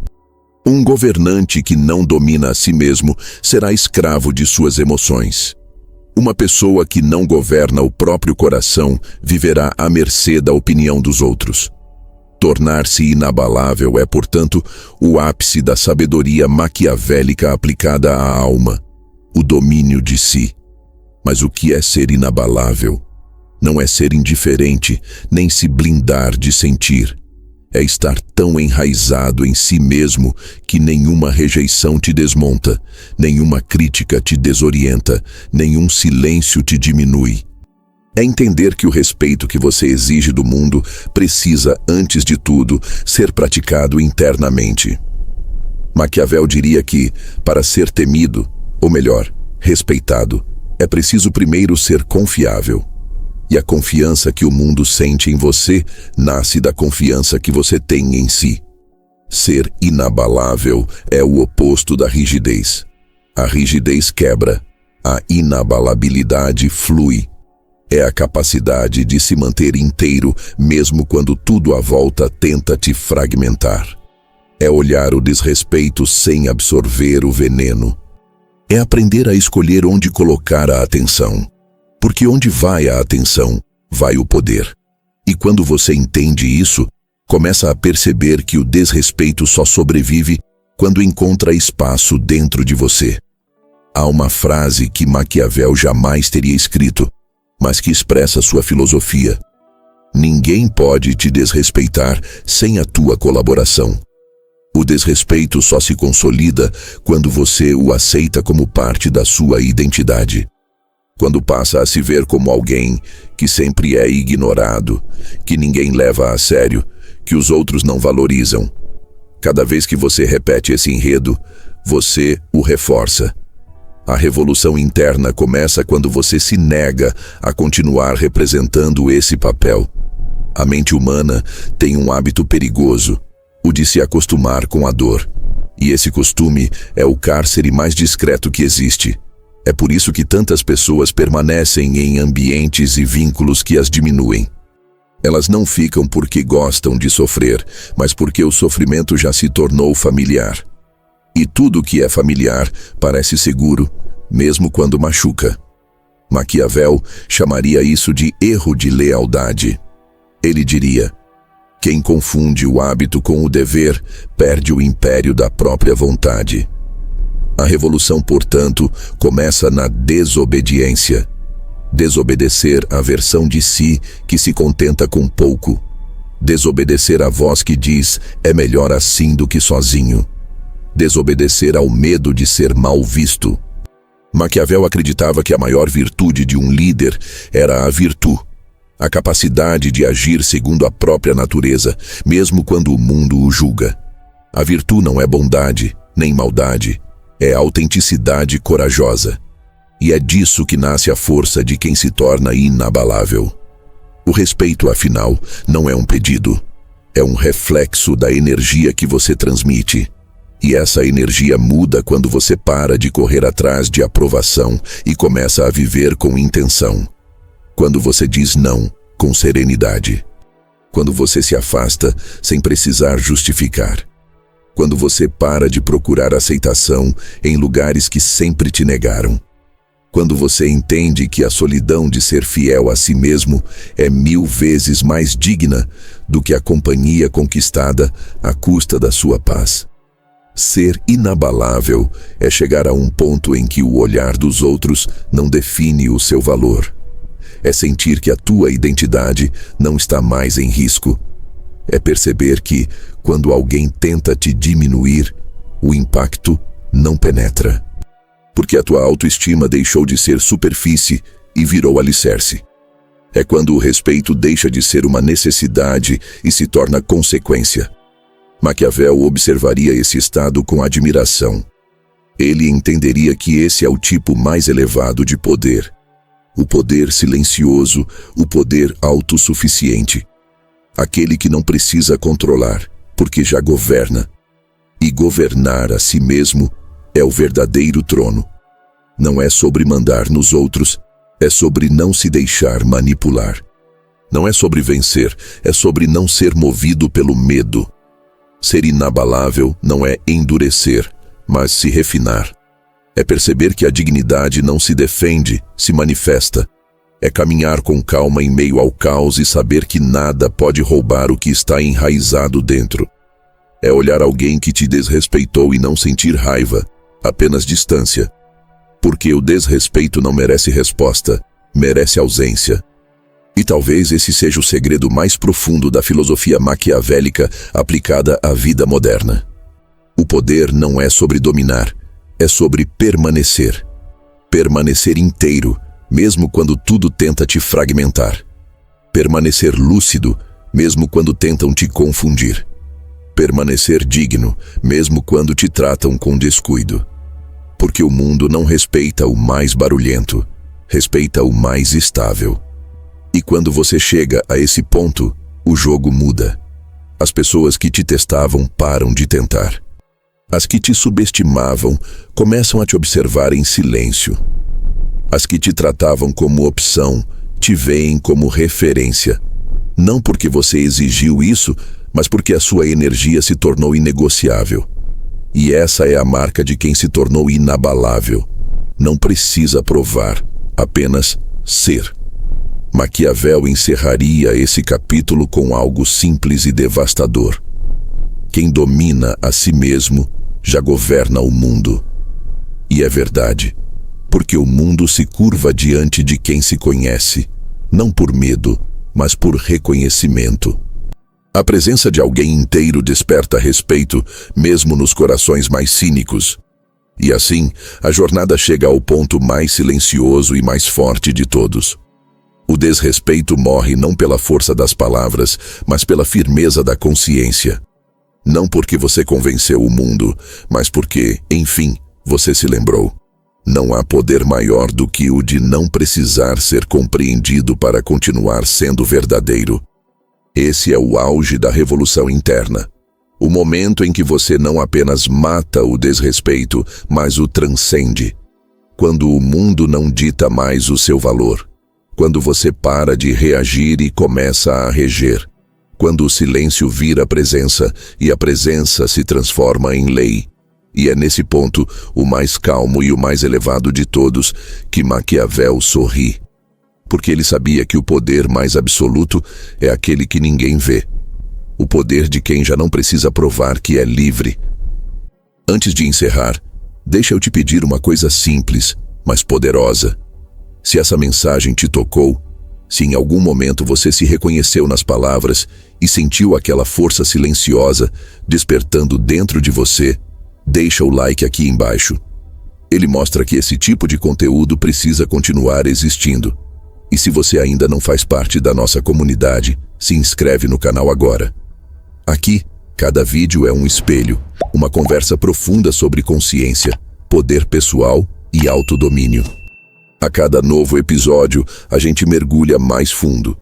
Um governante que não domina a si mesmo será escravo de suas emoções. Uma pessoa que não governa o próprio coração viverá à mercê da opinião dos outros. Tornar-se inabalável é, portanto, o ápice da sabedoria maquiavélica aplicada à alma, o domínio de si. Mas o que é ser inabalável? Não é ser indiferente, nem se blindar de sentir. É estar tão enraizado em si mesmo que nenhuma rejeição te desmonta, nenhuma crítica te desorienta, nenhum silêncio te diminui. É entender que o respeito que você exige do mundo precisa, antes de tudo, ser praticado internamente. Maquiavel diria que, para ser temido, ou melhor, respeitado, é preciso primeiro ser confiável. E a confiança que o mundo sente em você nasce da confiança que você tem em si. Ser inabalável é o oposto da rigidez. A rigidez quebra, a inabalabilidade flui. É a capacidade de se manter inteiro mesmo quando tudo à volta tenta te fragmentar. É olhar o desrespeito sem absorver o veneno. É aprender a escolher onde colocar a atenção. Porque onde vai a atenção, vai o poder. E quando você entende isso, começa a perceber que o desrespeito só sobrevive quando encontra espaço dentro de você. Há uma frase que Maquiavel jamais teria escrito, mas que expressa sua filosofia. Ninguém pode te desrespeitar sem a tua colaboração. O desrespeito só se consolida quando você o aceita como parte da sua identidade. Quando passa a se ver como alguém que sempre é ignorado, que ninguém leva a sério, que os outros não valorizam. Cada vez que você repete esse enredo, você o reforça. A revolução interna começa quando você se nega a continuar representando esse papel. A mente humana tem um hábito perigoso, o de se acostumar com a dor. E esse costume é o cárcere mais discreto que existe. É por isso que tantas pessoas permanecem em ambientes e vínculos que as diminuem. Elas não ficam porque gostam de sofrer, mas porque o sofrimento já se tornou familiar. E tudo que é familiar parece seguro, mesmo quando machuca. Maquiavel chamaria isso de erro de lealdade. Ele diria: quem confunde o hábito com o dever perde o império da própria vontade. A revolução, portanto, começa na desobediência. Desobedecer à versão de si que se contenta com pouco. Desobedecer à voz que diz: é melhor assim do que sozinho. Desobedecer ao medo de ser mal visto. Maquiavel acreditava que a maior virtude de um líder era a virtude, a capacidade de agir segundo a própria natureza, mesmo quando o mundo o julga. A virtude não é bondade, nem maldade, é autenticidade corajosa. E é disso que nasce a força de quem se torna inabalável. O respeito, afinal, não é um pedido, é um reflexo da energia que você transmite. E essa energia muda quando você para de correr atrás de aprovação e começa a viver com intenção. Quando você diz não com serenidade. Quando você se afasta sem precisar justificar. Quando você para de procurar aceitação em lugares que sempre te negaram. Quando você entende que a solidão de ser fiel a si mesmo é 1000 vezes mais digna do que a companhia conquistada à custa da sua paz. Ser inabalável é chegar a um ponto em que o olhar dos outros não define o seu valor. É sentir que a tua identidade não está mais em risco. É perceber que, quando alguém tenta te diminuir, o impacto não penetra. Porque a tua autoestima deixou de ser superfície e virou alicerce. É quando o respeito deixa de ser uma necessidade e se torna consequência. Maquiavel observaria esse estado com admiração. Ele entenderia que esse é o tipo mais elevado de poder. O poder silencioso, o poder autossuficiente. Aquele que não precisa controlar, porque já governa. E governar a si mesmo é o verdadeiro trono. Não é sobre mandar nos outros, é sobre não se deixar manipular. Não é sobre vencer, é sobre não ser movido pelo medo. Ser inabalável não é endurecer, mas se refinar. É perceber que a dignidade não se defende, se manifesta. É caminhar com calma em meio ao caos e saber que nada pode roubar o que está enraizado dentro. É olhar alguém que te desrespeitou e não sentir raiva, apenas distância. Porque o desrespeito não merece resposta, merece ausência. E talvez esse seja o segredo mais profundo da filosofia maquiavélica aplicada à vida moderna. O poder não é sobre dominar, é sobre permanecer. Permanecer inteiro, mesmo quando tudo tenta te fragmentar. Permanecer lúcido, mesmo quando tentam te confundir. Permanecer digno, mesmo quando te tratam com descuido. Porque o mundo não respeita o mais barulhento, respeita o mais estável. E quando você chega a esse ponto, o jogo muda. As pessoas que te testavam param de tentar. As que te subestimavam começam a te observar em silêncio. As que te tratavam como opção te veem como referência. Não porque você exigiu isso, mas porque a sua energia se tornou inegociável. E essa é a marca de quem se tornou inabalável. Não precisa provar, apenas ser. Maquiavel encerraria esse capítulo com algo simples e devastador. Quem domina a si mesmo já governa o mundo. E é verdade, porque o mundo se curva diante de quem se conhece, não por medo, mas por reconhecimento. A presença de alguém inteiro desperta respeito, mesmo nos corações mais cínicos. E assim, a jornada chega ao ponto mais silencioso e mais forte de todos. O desrespeito morre não pela força das palavras, mas pela firmeza da consciência. Não porque você convenceu o mundo, mas porque, enfim, você se lembrou. Não há poder maior do que o de não precisar ser compreendido para continuar sendo verdadeiro. Esse é o auge da revolução interna. O momento em que você não apenas mata o desrespeito, mas o transcende. Quando o mundo não dita mais o seu valor. Quando você para de reagir e começa a reger. Quando o silêncio vira presença e a presença se transforma em lei. E é nesse ponto, o mais calmo e o mais elevado de todos, que Maquiavel sorri. Porque ele sabia que o poder mais absoluto é aquele que ninguém vê. O poder de quem já não precisa provar que é livre. Antes de encerrar, deixa eu te pedir uma coisa simples, mas poderosa. Se essa mensagem te tocou, se em algum momento você se reconheceu nas palavras e sentiu aquela força silenciosa despertando dentro de você, deixa o like aqui embaixo. Ele mostra que esse tipo de conteúdo precisa continuar existindo. E se você ainda não faz parte da nossa comunidade, se inscreve no canal agora. Aqui, cada vídeo é um espelho, uma conversa profunda sobre consciência, poder pessoal e autodomínio. A cada novo episódio, a gente mergulha mais fundo,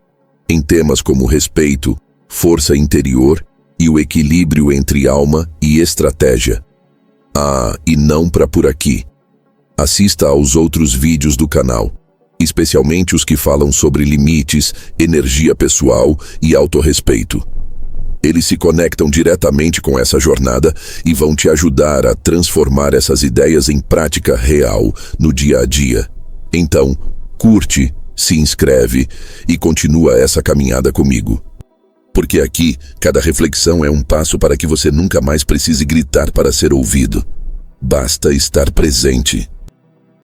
em temas como respeito, força interior e o equilíbrio entre alma e estratégia. Ah, e não para por aqui. Assista aos outros vídeos do canal, especialmente os que falam sobre limites, energia pessoal e autorrespeito. Eles se conectam diretamente com essa jornada e vão te ajudar a transformar essas ideias em prática real no dia a dia. Então, curte, se inscreve e continua essa caminhada comigo. Porque aqui, cada reflexão é um passo para que você nunca mais precise gritar para ser ouvido. Basta estar presente.